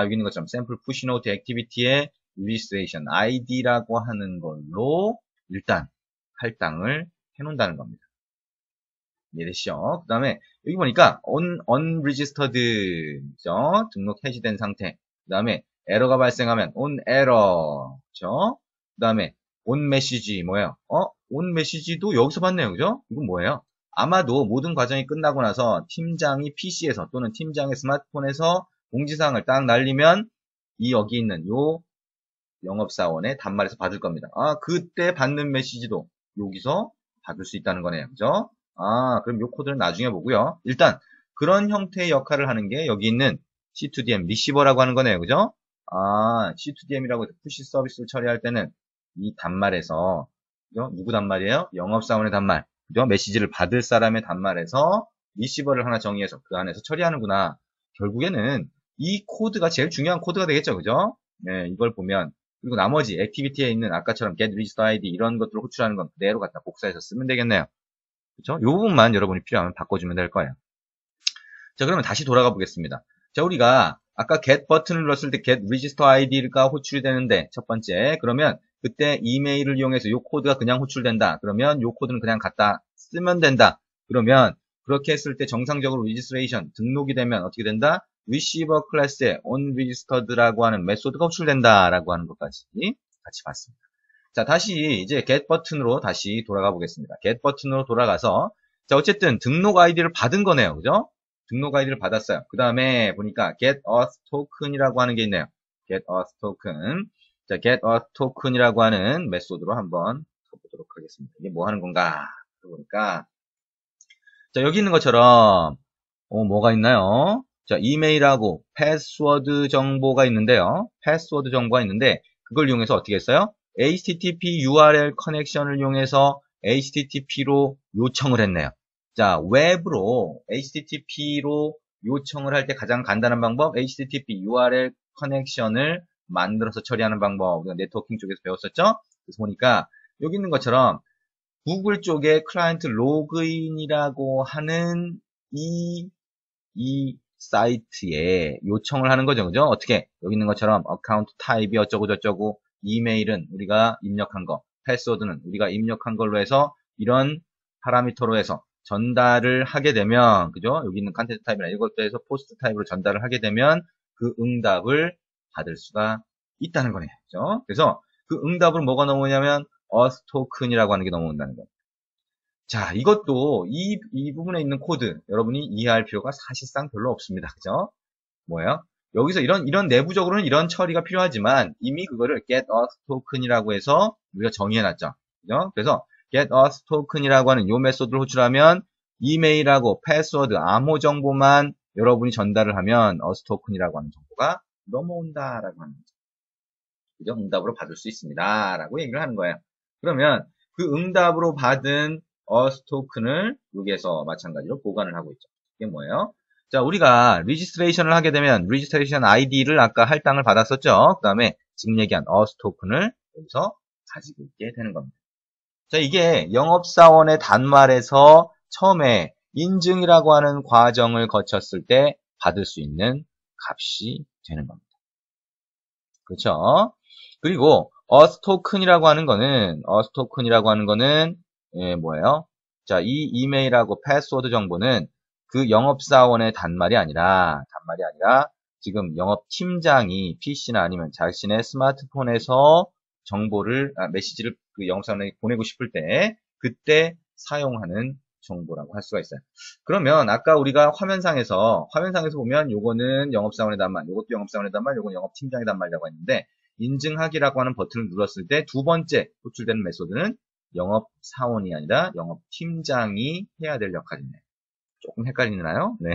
여기 있는 것처럼 샘플 푸시 노트 액티비티의 리지스트레이션 아이디라고 하는 걸로 일단 할당을 해놓는다는 겁니다. 이해되시죠? 그 다음에 여기 보니까 unregistered죠? 등록 해지된 상태. 그 다음에 에러가 발생하면 on error. 그죠? 그 다음에 on message 뭐예요? on message도 여기서 봤네요. 그죠? 이건 뭐예요? 아마도 모든 과정이 끝나고 나서 팀장이 PC에서 또는 팀장의 스마트폰에서 공지사항을 딱 날리면 여기 있는 요 영업사원의 단말에서 받을 겁니다. 그때 받는 메시지도 여기서 받을 수 있다는 거네요. 그죠? 그럼 요 코드는 나중에 보고요. 일단 그런 형태의 역할을 하는 게 여기 있는 C2DM 리시버라고 하는 거네요. 그죠? C2DM이라고 해서 푸시 서비스를 처리할 때는 이 단말에서, 그죠? 누구 단말이에요? 영업사원의 단말. 그죠? 메시지를 받을 사람의 단말에서 리시버를 하나 정의해서 그 안에서 처리하는구나. 결국에는 이 코드가 제일 중요한 코드가 되겠죠. 그죠? 네, 이걸 보면 그리고 나머지 액티비티에 있는 아까처럼 get register ID 이런 것들을 호출하는 건 그대로 갖다 복사해서 쓰면 되겠네요. 그렇죠? 이 부분만 여러분이 필요하면 바꿔주면 될 거예요. 자, 그러면 다시 돌아가 보겠습니다. 자, 우리가 아까 get 버튼을 눌렀을 때 get register ID가 호출이 되는데 첫 번째 그러면 그때 이메일을 이용해서 이 코드가 그냥 호출된다. 그러면 이 코드는 그냥 갖다 쓰면 된다. 그러면 그렇게 했을 때 정상적으로 registration 등록이 되면 어떻게 된다? receiver 클래스에 onregisted라고 하는 메소드가 호출된다라고 하는 것까지 같이 봤습니다. 자, 다시 이제 get 버튼으로 다시 돌아가 보겠습니다. get 버튼으로 돌아가서 자, 어쨌든 등록 아이디를 받은 거네요. 그죠? 등록 아이디를 받았어요. 그 다음에 보니까 get auth token이라고 하는 게 있네요. get auth token. 자, get auth token이라고 하는 메소드로 한번 가보도록 하겠습니다. 이게 뭐 하는 건가? 보니까 자, 여기 있는 것처럼 뭐가 있나요? 자, 이메일하고 패스워드 정보가 있는데요. 패스워드 정보가 있는데 그걸 이용해서 어떻게 했어요? HTTP URL 커넥션을 이용해서 HTTP로 요청을 했네요. 자, 웹으로 HTTP로 요청을 할 때 가장 간단한 방법 HTTP URL 커넥션을 만들어서 처리하는 방법 우리가 네트워킹 쪽에서 배웠었죠? 그래서 보니까 여기 있는 것처럼 구글 쪽에 클라이언트 로그인이라고 하는 이 사이트에 요청을 하는 거죠. 그죠? 어떻게? 여기 있는 것처럼 어카운트 타입이 어쩌고저쩌고 이메일은 우리가 입력한 거, 패스워드는 우리가 입력한 걸로 해서 이런 파라미터로 해서 전달을 하게 되면 그죠? 여기 있는 컨텐츠 타입이나 이것도 해서 포스트 타입으로 전달을 하게 되면 그 응답을 받을 수가 있다는 거네요. 그죠? 그래서 그 응답으로 뭐가 넘어오냐면 auth token이라고 하는 게 넘어온다는 거예요. 자, 이것도 이 부분에 있는 코드 여러분이 이해할 필요가 사실상 별로 없습니다. 그죠? 뭐예요? 여기서 이런 내부적으로는 이런 처리가 필요하지만 이미 그거를 get auth token이라고 해서 우리가 정의해놨죠. 그죠? 그래서 get auth token이라고 하는 요 메소드를 호출하면 이메일하고 패스워드, 암호 정보만 여러분이 전달을 하면 auth token이라고 하는 정보가 넘어온다라고 하는 거죠. 그죠? 응답으로 받을 수 있습니다. 라고 얘기를 하는 거예요. 그러면 그 응답으로 받은 auth token을 여기에서 마찬가지로 보관을 하고 있죠. 이게 뭐예요? 자, 우리가 리지스트레이션을 하게 되면 리지스트레이션 아이디를 아까 할당을 받았었죠. 그 다음에 지금 얘기한 auth token을 여기서 가지고 있게 되는 겁니다. 자, 이게 영업사원의 단말에서 처음에 인증이라고 하는 과정을 거쳤을 때 받을 수 있는 값이 되는 겁니다. 그렇죠? 그리고 auth token이라고 하는 거는 뭐예요? 자, 이 이메일하고 패스워드 정보는 그 영업사원의 단말이 아니라 지금 영업팀장이 PC나 아니면 자신의 스마트폰에서 정보를 메시지를 그 영업사원에게 보내고 싶을 때 그때 사용하는 정보라고 할 수가 있어요. 그러면 아까 우리가 화면상에서 보면 요거는 영업사원의 단말, 요것도 영업사원의 단말, 요건 영업팀장의 단말이라고 했는데 인증하기라고 하는 버튼을 눌렀을 때 두 번째 호출되는 메소드는 영업사원이 아니라 영업팀장이 해야 될 역할이네요. 조금 헷갈리나요? 네.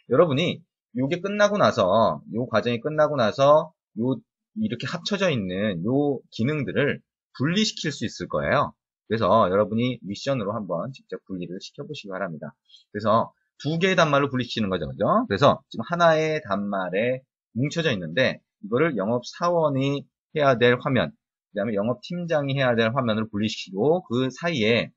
여러분이 요게 끝나고 나서 요 과정이 끝나고 나서 요 이렇게 합쳐져 있는 요 기능들을 분리시킬 수 있을 거예요. 그래서 여러분이 미션으로 한번 직접 분리를 시켜보시기 바랍니다. 그래서 두 개의 단말로 분리시키는 거죠. 그죠? 그래서 지금 하나의 단말에 뭉쳐져 있는데 이거를 영업사원이 해야 될 화면, 그 다음에 영업팀장이 해야 될 화면을 분리시키고 그 사이에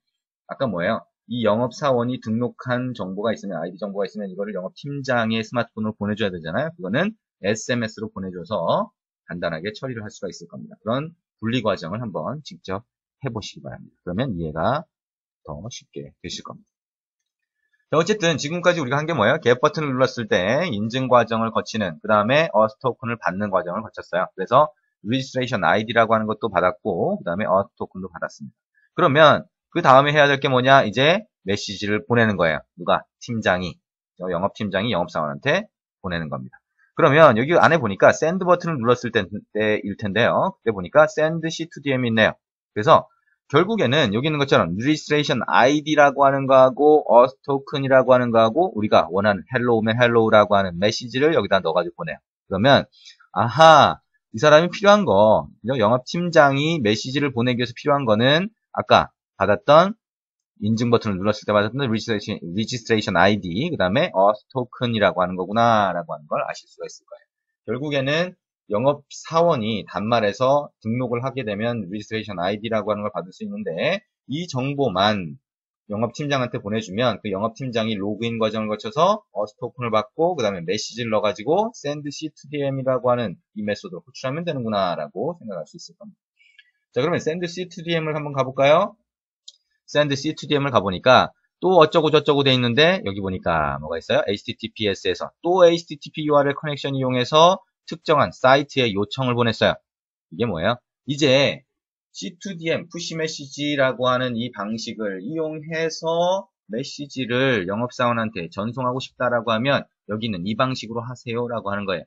아까 뭐예요? 이 영업사원이 등록한 정보가 있으면, 아이디 정보가 있으면 이거를 영업팀장의 스마트폰으로 보내줘야 되잖아요. 그거는 SMS로 보내줘서 간단하게 처리를 할 수가 있을 겁니다. 그런 분리 과정을 한번 직접 해보시기 바랍니다. 그러면 이해가 더 쉽게 되실 겁니다. 자, 어쨌든 지금까지 우리가 한 게 뭐예요? 겟 버튼을 눌렀을 때 인증 과정을 거치는, 그 다음에 어스 토큰을 받는 과정을 거쳤어요. 그래서 registration ID라고 하는 것도 받았고, 그 다음에 어스 토큰도 받았습니다. 그러면 그 다음에 해야 될 게 뭐냐? 이제 메시지를 보내는 거예요. 누가? 팀장이, 영업팀장이 영업사원한테 보내는 겁니다. 그러면 여기 안에 보니까 send 버튼을 눌렀을 때일 텐데요. 그때 보니까 send C2DM이 있네요. 그래서 결국에는 여기 있는 것처럼 registration ID라고 하는 거하고 auth token이라고 하는 거하고 우리가 원하는 hello면 hello라고 하는 메시지를 여기다 넣어가지고 보내요. 그러면 아하, 이 사람이 필요한 거, 영업팀장이 메시지를 보내기 위해서 필요한 거는 아까 받았던 인증 버튼을 눌렀을 때 받았던 registration ID, 그 다음에 auth token이라고 하는 거구나 라고 하는 걸 아실 수가 있을 거예요. 결국에는 영업사원이 단말에서 등록을 하게 되면 registration ID라고 하는 걸 받을 수 있는데 이 정보만 영업팀장한테 보내주면 그 영업팀장이 로그인 과정을 거쳐서 auth token을 받고 그 다음에 메시지를 넣어가지고 send C2DM이라고 하는 이 메소드를 호출하면 되는구나 라고 생각할 수 있을 겁니다. 자, 그러면 send C2DM을 한번 가볼까요? send C2DM을 가보니까 또 어쩌고 저쩌고 돼 있는데 여기 보니까 뭐가 있어요? HTTPS에서 또 HTTP URL 커넥션 이용해서 특정한 사이트에 요청을 보냈어요. 이게 뭐예요? 이제 C2DM, 푸시 메시지라고 하는 이 방식을 이용해서 메시지를 영업사원한테 전송하고 싶다라고 하면 여기는 이 방식으로 하세요라고 하는 거예요.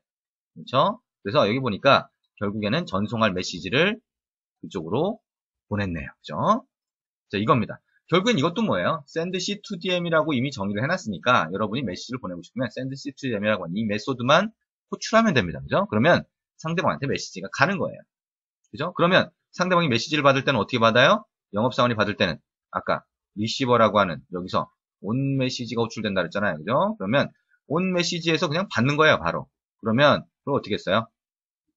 그렇죠? 그래서 여기 보니까 결국에는 전송할 메시지를 그쪽으로 보냈네요. 그죠? 자, 이겁니다. 결국엔 이것도 뭐예요? send C2DM이라고 이미 정의를 해놨으니까 여러분이 메시지를 보내고 싶으면 send C2DM이라고 하는 이 메소드만 호출하면 됩니다. 그죠? 그러면 상대방한테 메시지가 가는 거예요. 그죠? 그러면 상대방이 메시지를 받을 때는 어떻게 받아요? 영업사원이 받을 때는 아까 리시버라고 하는 여기서 온 메시지가 호출된다 그랬잖아요. 그죠? 그러면 온 메시지에서 그냥 받는 거예요. 바로. 그러면 그럼 어떻게 했어요?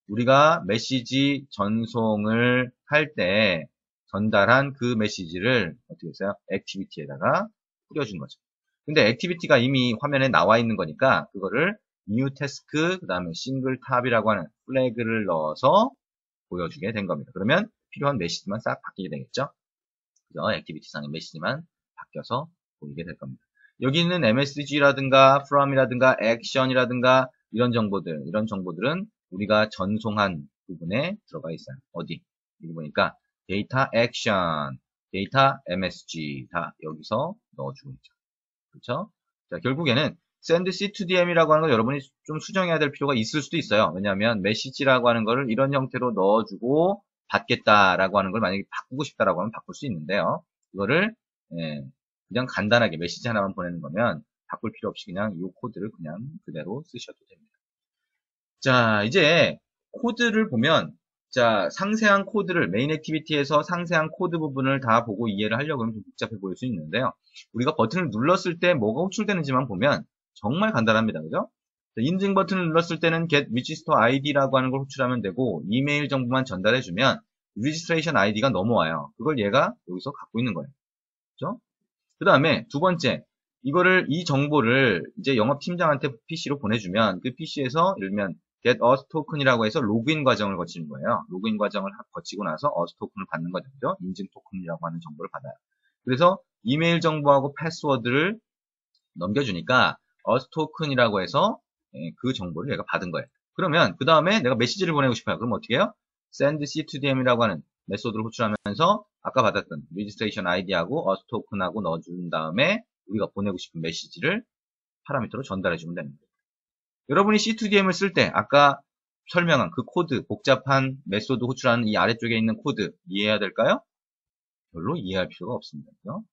우리가 메시지 전송을 할 때 전달한 그 메시지를 어떻게 했어요? 액티비티에다가 뿌려준 거죠. 근데 액티비티가 이미 화면에 나와 있는 거니까 그거를 new task, 그 다음에 single tab이라고 하는 플래그를 넣어서 보여주게 된 겁니다. 그러면 필요한 메시지만 싹 바뀌게 되겠죠? 그죠? 액티비티상의 메시지만 바뀌어서 보이게 될 겁니다. 여기 있는 MSG라든가 from이라든가 action이라든가 이런 정보들은 우리가 전송한 부분에 들어가 있어요. 어디? 여기 보니까 데이터 액션, 데이터 MSG 다 여기서 넣어주고 있죠. 그렇죠? 자, 결국에는 send C2DM이라고 하는 걸 여러분이 좀 수정해야 될 필요가 있을 수도 있어요. 왜냐하면 메시지라고 하는 거를 이런 형태로 넣어주고 받겠다라고 하는 걸 만약에 바꾸고 싶다라고 하면 바꿀 수 있는데요. 이거를 그냥 간단하게 메시지 하나만 보내는 거면 바꿀 필요 없이 그냥 이 코드를 그냥 그대로 쓰셔도 됩니다. 자, 이제 코드를 보면 자, 상세한 코드를 메인 액티비티에서 상세한 코드 부분을 다 보고 이해를 하려고 하면 좀 복잡해 보일 수 있는데요. 우리가 버튼을 눌렀을 때 뭐가 호출되는지만 보면 정말 간단합니다. 그죠? 자, 인증 버튼을 눌렀을 때는 get register ID라고 하는 걸 호출하면 되고 이메일 정보만 전달해주면 registration ID가 넘어와요. 그걸 얘가 여기서 갖고 있는 거예요. 그죠? 그 다음에 두 번째, 이 정보를 이제 영업팀장한테 PC로 보내주면 그 PC에서 예를 들면 get us token이라고 해서 로그인 과정을 거치는 거예요. 로그인 과정을 거치고 나서 us token을 받는 거죠. 그죠? 인증 토큰이라고 하는 정보를 받아요. 그래서 이메일 정보하고 패스워드를 넘겨주니까 us token이라고 해서 그 정보를 얘가 받은 거예요. 그러면 그 다음에 내가 메시지를 보내고 싶어요. 그럼 어떻게 해요? send C2DM이라고 하는 메소드를 호출하면서 아까 받았던 registration ID하고 us token하고 넣어준 다음에 우리가 보내고 싶은 메시지를 파라미터로 전달해주면 됩니다. 여러분이 C2DM을 쓸 때 아까 설명한 그 코드, 복잡한 메소드 호출하는 이 아래쪽에 있는 코드 이해해야 될까요? 별로 이해할 필요가 없습니다. 그죠?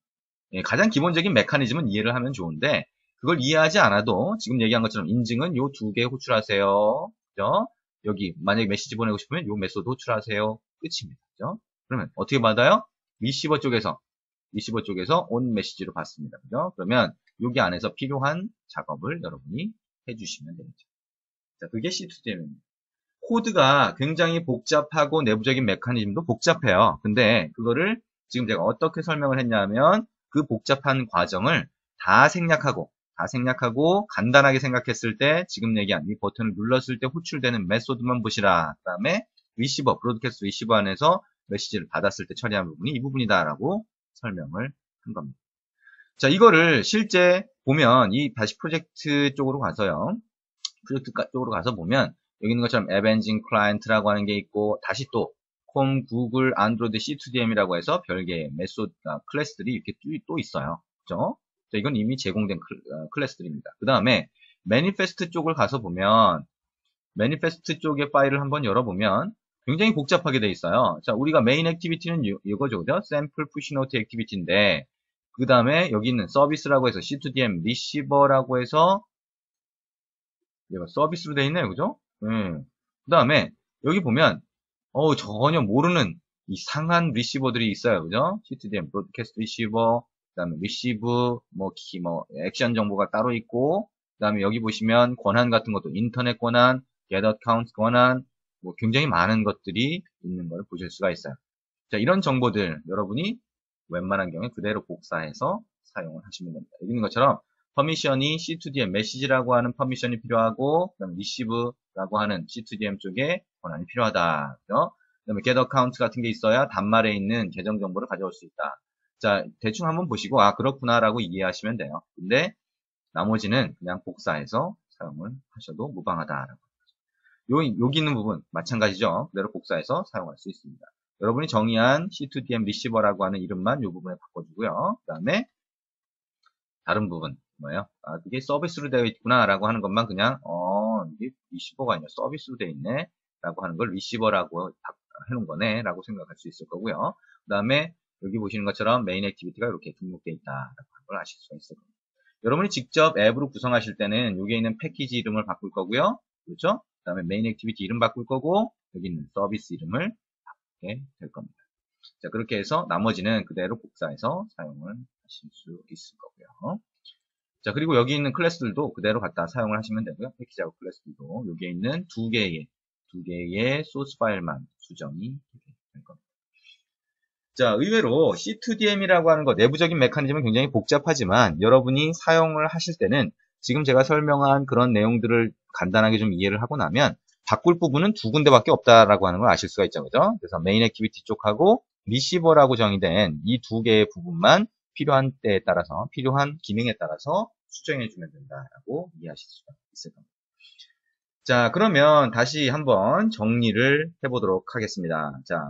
가장 기본적인 메커니즘은 이해를 하면 좋은데 그걸 이해하지 않아도 지금 얘기한 것처럼 인증은 요 두 개 호출하세요. 그죠? 여기 만약에 메시지 보내고 싶으면 요 메소드 호출하세요. 끝입니다. 그죠? 그러면 어떻게 받아요? 리시버 쪽에서 온 메시지로 받습니다. 그죠? 그러면 여기 안에서 필요한 작업을 여러분이 해주시면 되겠죠. 자, 그게 C2DM입니다. 코드가 굉장히 복잡하고 내부적인 메커니즘도 복잡해요. 근데 그거를 지금 제가 어떻게 설명을 했냐면 그 복잡한 과정을 다 생략하고 간단하게 생각했을 때 지금 얘기한 이 버튼을 눌렀을 때 호출되는 메소드만 보시라. 그 다음에 리시버, 브로드캐스트 리시버 안에서 메시지를 받았을 때 처리한 부분이 이 부분이다라고 설명을 한 겁니다. 자, 이거를 실제 보면 이 다시 프로젝트 쪽으로 가서요. 프로젝트 쪽으로 가서 보면 여기 있는 것처럼 앱 엔진 클라이언트라고 하는 게 있고 다시 또 콤, 구글, 안드로이드 C2DM이라고 해서 별개의 메소드, 클래스들이 이렇게 또 있어요. 그죠? 자, 이건 이미 제공된 클래스들입니다. 그 다음에 매니페스트 쪽을 가서 보면 매니페스트 쪽의 파일을 한번 열어보면 굉장히 복잡하게 돼 있어요. 자, 우리가 메인 액티비티는 이거죠. 그죠? 샘플 푸시 노트 액티비티인데 그 다음에 여기 있는 서비스라고 해서 C2DM 리시버라고 해서 얘가 서비스로 돼 있네요. 그죠? 그 다음에 여기 보면 전혀 모르는 이상한 리시버들이 있어요. 그죠? C2DM 브로드캐스트 리시버, 그 다음에 리시브, 액션 정보가 따로 있고, 그 다음에 여기 보시면 권한 같은 것도 인터넷 권한, get account 권한, 굉장히 많은 것들이 있는 걸 보실 수가 있어요. 자, 이런 정보들 여러분이 웬만한 경우에 그대로 복사해서 사용을 하시면 됩니다. 여기 있는 것처럼 퍼미션이 C2DM 메시지라고 하는 퍼미션이 필요하고, 그 다음에 리시브라고 하는 C2DM 쪽에 권한이 필요하다. 그죠? 그 다음에 get account 같은 게 있어야 단말에 있는 계정 정보를 가져올 수 있다. 자, 대충 한번 보시고, 그렇구나라고 이해하시면 돼요. 근데 나머지는 그냥 복사해서 사용을 하셔도 무방하다라고. 여기 있는 부분 마찬가지죠. 그대로 복사해서 사용할 수 있습니다. 여러분이 정의한 C2DM 리시버라고 하는 이름만 이 부분에 바꿔주고요. 그 다음에 다른 부분 뭐예요? 이게 서비스로 되어 있구나라고 하는 것만 그냥 이게 리시버가 아니라 서비스로 되어 있네 라고 하는 걸 리시버라고 해놓은 거네 라고 생각할 수 있을 거고요. 그 다음에 여기 보시는 것처럼 메인 액티비티가 이렇게 등록되어 있다라고 하는 걸 아실 수가 있을 겁니다. 여러분이 직접 앱으로 구성하실 때는 여기에 있는 패키지 이름을 바꿀 거고요. 그렇죠? 그 다음에 메인 액티비티 이름 바꿀 거고 여기 있는 서비스 이름을 바꾸게 될 겁니다. 자, 그렇게 해서 나머지는 그대로 복사해서 사용을 하실 수 있을 거고요. 자, 그리고 여기 있는 클래스들도 그대로 갖다 사용을 하시면 되고요. 패키지하고 클래스들도 여기에 있는 두 개의 소스 파일만 수정이 될 겁니다. 자, 의외로 C2DM이라고 하는 거 내부적인 메커니즘은 굉장히 복잡하지만 여러분이 사용을 하실 때는 지금 제가 설명한 그런 내용들을 간단하게 좀 이해를 하고 나면 바꿀 부분은 두 군데밖에 없다라고 하는 걸 아실 수가 있죠. 그죠? 그래서 메인 액티비티 쪽하고 리시버라고 정의된 이 두 개의 부분만 필요한 때에 따라서, 필요한 기능에 따라서 수정해주면 된다라고 이해하실 수가 있을 겁니다. 자, 그러면 다시 한번 정리를 해보도록 하겠습니다. 자,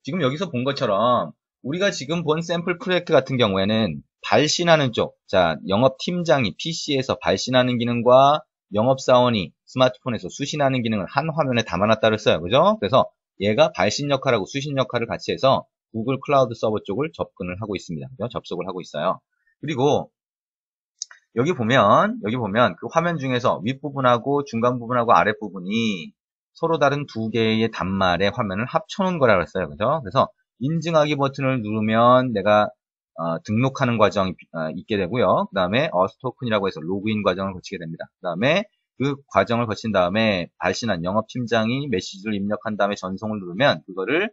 지금 여기서 본 것처럼 우리가 지금 본 샘플 프로젝트 같은 경우에는 발신하는 쪽, 자, 영업팀장이 PC에서 발신하는 기능과 영업사원이 스마트폰에서 수신하는 기능을 한 화면에 담아놨다 그랬어요. 그죠? 그래서 얘가 발신 역할하고 수신 역할을 같이 해서 구글 클라우드 서버 쪽을 접근을 하고 있습니다. 그죠? 접속을 하고 있어요. 그리고 여기 보면 그 화면 중에서 윗부분하고 중간 부분하고 아랫부분이 서로 다른 두 개의 단말의 화면을 합쳐놓은 거라고 했어요. 그죠? 그래서 인증하기 버튼을 누르면 내가 등록하는 과정이 있게 되고요. 그 다음에 토큰이라고 해서 로그인 과정을 거치게 됩니다. 그 다음에 그 과정을 거친 다음에 발신한 영업팀장이 메시지를 입력한 다음에 전송을 누르면 그거를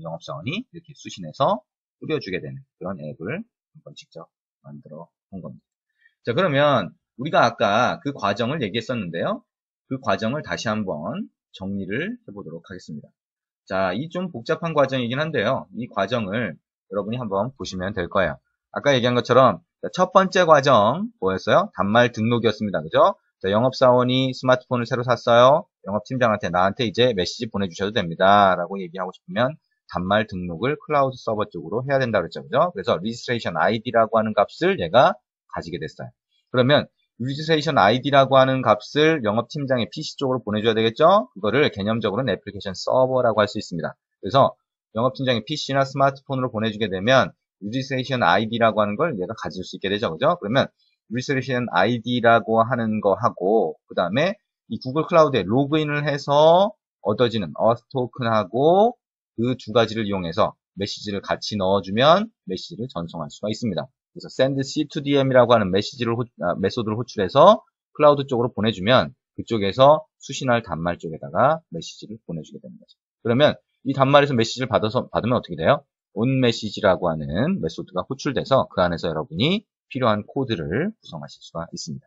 영업사원이 이렇게 수신해서 뿌려주게 되는 그런 앱을 한번 직접 만들어 본 겁니다. 자, 그러면 우리가 아까 그 과정을 얘기했었는데요. 그 과정을 다시 한번 정리를 해보도록 하겠습니다. 자, 이 좀 복잡한 과정이긴 한데요. 이 과정을 여러분이 한번 보시면 될 거예요. 아까 얘기한 것처럼 첫 번째 과정 뭐였어요? 단말 등록이었습니다. 그죠? 자, 영업사원이 스마트폰을 새로 샀어요. 영업팀장한테 나한테 이제 메시지 보내주셔도 됩니다. 라고 얘기하고 싶으면 단말 등록을 클라우드 서버 쪽으로 해야 된다 그랬죠. 그죠? 그래서 registration ID라고 하는 값을 얘가 가지게 됐어요. 그러면 registration ID라고 하는 값을 영업팀장의 PC 쪽으로 보내줘야 되겠죠? 그거를 개념적으로는 애플리케이션 서버라고 할 수 있습니다. 그래서 영업팀장의 PC나 스마트폰으로 보내주게 되면 registration ID라고 하는 걸 얘가 가질 수 있게 되죠. 그죠? 그러면 registration ID라고 하는 거 하고 그 다음에 이 구글 클라우드에 로그인을 해서 얻어지는 어스 토큰하고 그 두 가지를 이용해서 메시지를 같이 넣어주면 메시지를 전송할 수가 있습니다. 그래서 send C2DM이라고 하는 메소드를 호출해서 클라우드 쪽으로 보내주면 그쪽에서 수신할 단말 쪽에다가 메시지를 보내주게 되는 거죠. 그러면 이 단말에서 메시지를 받으면 어떻게 돼요? onMessage라고 하는 메소드가 호출돼서 그 안에서 여러분이 필요한 코드를 구성하실 수가 있습니다.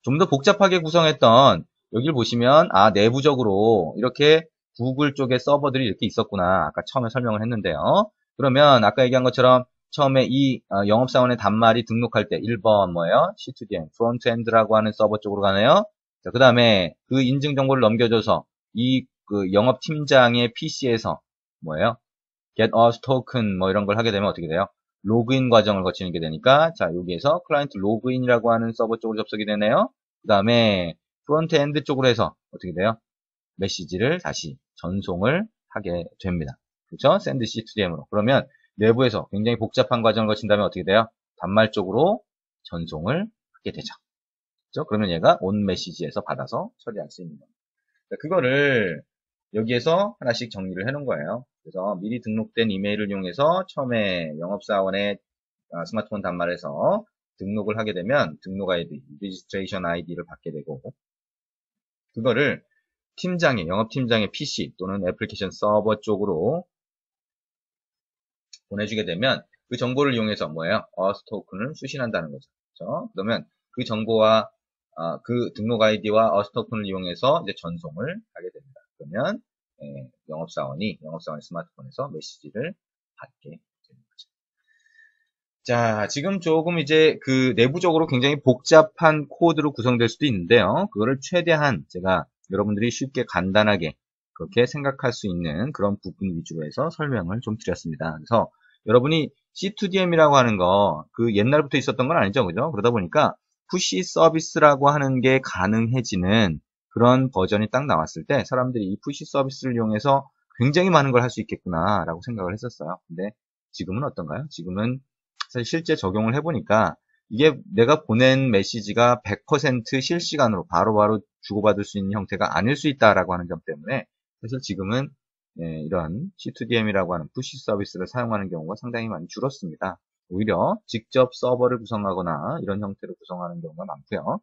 좀 더 복잡하게 구성했던 여기를 보시면 내부적으로 이렇게 구글 쪽에 서버들이 이렇게 있었구나. 아까 처음에 설명을 했는데요. 그러면 아까 얘기한 것처럼 처음에 이 영업사원의 단말이 등록할 때 1번 뭐예요? C2DM, 프론트엔드라고 하는 서버 쪽으로 가네요. 그 다음에 그 인증 정보를 넘겨줘서 이 그 영업팀장의 PC에서 뭐예요? get us token 뭐 이런 걸 하게 되면 어떻게 돼요? 로그인 과정을 거치는 게 되니까 자 여기에서 클라이언트 로그인이라고 하는 서버 쪽으로 접속이 되네요. 그 다음에 프론트엔드 쪽으로 해서 어떻게 돼요? 메시지를 다시 전송을 하게 됩니다. 그렇죠? send C2DM으로. 그러면 내부에서 굉장히 복잡한 과정을 거친 다음에 어떻게 돼요? 단말 쪽으로 전송을 하게 되죠. 그렇죠? 그러면 얘가 on 메시지에서 받아서 처리할 수 있는 겁니다. 그거를 여기에서 하나씩 정리를 해 놓은 거예요. 그래서 미리 등록된 이메일을 이용해서 처음에 영업사원의 스마트폰 단말에서 등록을 하게 되면 등록 아이디, registration ID를 받게 되고 그거를 영업팀장의 PC 또는 애플리케이션 서버 쪽으로 보내주게 되면 그 정보를 이용해서 뭐예요? 어스 토큰을 수신한다는 거죠. 그렇죠? 그러면 그 정보와 그 등록 아이디와 어스 토큰을 이용해서 이제 전송을 하게 됩니다. 그러면 영업사원의 스마트폰에서 메시지를 받게 되는 거죠. 자, 지금 조금 이제 그 내부적으로 굉장히 복잡한 코드로 구성될 수도 있는데요. 그거를 최대한 제가 여러분들이 쉽게 간단하게 그렇게 생각할 수 있는 그런 부분 위주로 해서 설명을 좀 드렸습니다. 그래서 여러분이 C2DM이라고 하는 거 그 옛날부터 있었던 건 아니죠, 그죠? 그러다 보니까 푸시 서비스라고 하는 게 가능해지는 그런 버전이 딱 나왔을 때 사람들이 이 푸시 서비스를 이용해서 굉장히 많은 걸 할 수 있겠구나라고 생각을 했었어요. 근데 지금은 어떤가요? 지금은 사실 실제 적용을 해보니까 이게 내가 보낸 메시지가 100% 실시간으로 바로바로 주고받을 수 있는 형태가 아닐 수 있다라고 하는 점 때문에 사실 지금은 이런 C2DM이라고 하는 푸시 서비스를 사용하는 경우가 상당히 많이 줄었습니다. 오히려 직접 서버를 구성하거나 이런 형태로 구성하는 경우가 많고요.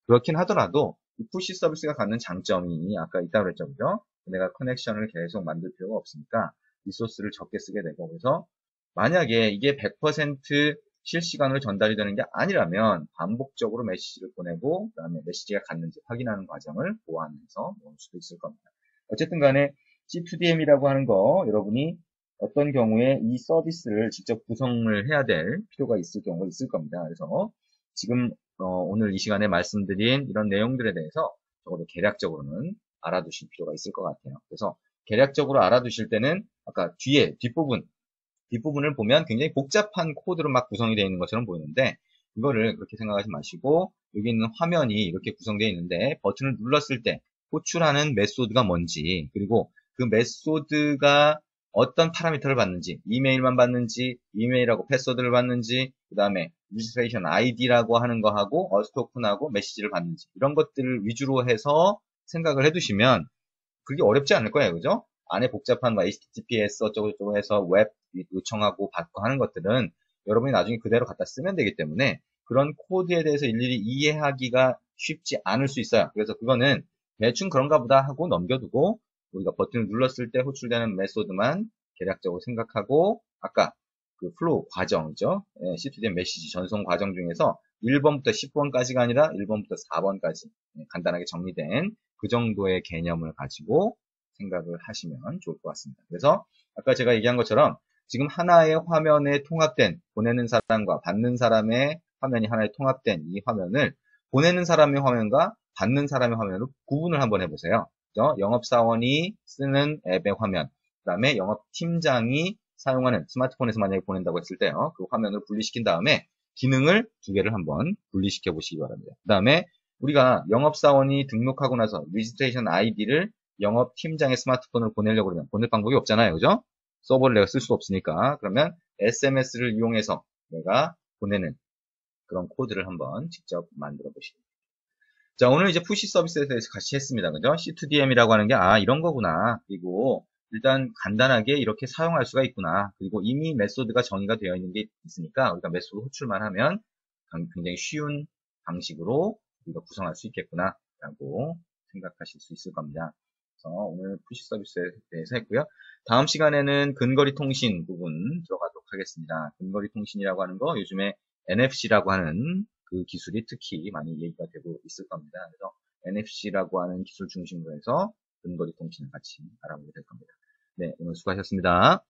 그렇긴 하더라도 이 푸시 서비스가 갖는 장점이 아까 있다고 그랬죠, 그죠? 내가 커넥션을 계속 만들 필요가 없으니까 리소스를 적게 쓰게 되고 그래서 만약에 이게 100% 실시간으로 전달이 되는 게 아니라면 반복적으로 메시지를 보내고 그다음에 메시지가 갔는지 확인하는 과정을 보완해서 놓을 수도 있을 겁니다. 어쨌든 간에 C2DM이라고 하는 거 여러분이 어떤 경우에 이 서비스를 직접 구성을 해야 될 필요가 있을 경우가 있을 겁니다. 그래서 지금 오늘 이 시간에 말씀드린 이런 내용들에 대해서 적어도 개략적으로는 알아두실 필요가 있을 것 같아요. 그래서 개략적으로 알아두실 때는 아까 뒷부분을 보면 굉장히 복잡한 코드로 막 구성이 되어 있는 것처럼 보이는데 이거를 그렇게 생각하지 마시고 여기 있는 화면이 이렇게 구성되어 있는데 버튼을 눌렀을 때 호출하는 메소드가 뭔지 그리고 그 메소드가 어떤 파라미터를 받는지 이메일만 받는지 이메일하고 패스워드를 받는지 그 다음에 registration ID라고 하는 거하고 어스 토큰하고 메시지를 받는지 이런 것들을 위주로 해서 생각을 해두시면 그게 어렵지 않을 거예요. 그죠? 안에 복잡한 HTTPS 어쩌고저쩌고 해서 웹 요청하고 받고 하는 것들은 여러분이 나중에 그대로 갖다 쓰면 되기 때문에 그런 코드에 대해서 일일이 이해하기가 쉽지 않을 수 있어요. 그래서 그거는 대충 그런가 보다 하고 넘겨두고 우리가 버튼을 눌렀을 때 호출되는 메소드만 대략적으로 생각하고 아까 그 플로우 과정이죠. C2DM 메시지 전송 과정 중에서 1번부터 10번까지가 아니라 1번부터 4번까지 간단하게 정리된 그 정도의 개념을 가지고 생각을 하시면 좋을 것 같습니다. 그래서 아까 제가 얘기한 것처럼 지금 하나의 화면에 통합된 보내는 사람과 받는 사람의 화면이 하나에 통합된 이 화면을 보내는 사람의 화면과 받는 사람의 화면으로 구분을 한번 해보세요. 그죠? 영업사원이 쓰는 앱의 화면, 그 다음에 영업팀장이 사용하는 스마트폰에서 만약에 보낸다고 했을 때요. 그 화면을 분리시킨 다음에 기능을 두 개를 한번 분리시켜 보시기 바랍니다. 그 다음에 우리가 영업사원이 등록하고 나서 리지스트레이션 아이디를 영업팀장의 스마트폰으로 보내려고 그러면 보낼 방법이 없잖아요. 그죠? 서버를 내가 쓸 수 없으니까. 그러면 SMS를 이용해서 내가 보내는 그런 코드를 한번 직접 만들어 보시기 바랍니다. 자, 오늘 이제 푸시 서비스에 대해서 같이 했습니다. 그죠? C2DM이라고 하는 게, 이런 거구나. 그리고 일단 간단하게 이렇게 사용할 수가 있구나. 그리고 이미 메소드가 정의가 되어 있는 게 있으니까 우리가 메소드 호출만 하면 굉장히 쉬운 방식으로 우리가 구성할 수 있겠구나. 라고 생각하실 수 있을 겁니다. 그래서 오늘 푸시 서비스에 대해서 했고요. 다음 시간에는 근거리 통신 부분 들어가도록 하겠습니다. 근거리 통신이라고 하는 거 요즘에 NFC라고 하는 그 기술이 특히 많이 얘기가 되고 있을 겁니다. 그래서 NFC라고 하는 기술 중심으로 해서 근거리 통신을 같이 알아보게 될 겁니다. 네, 오늘 수고하셨습니다.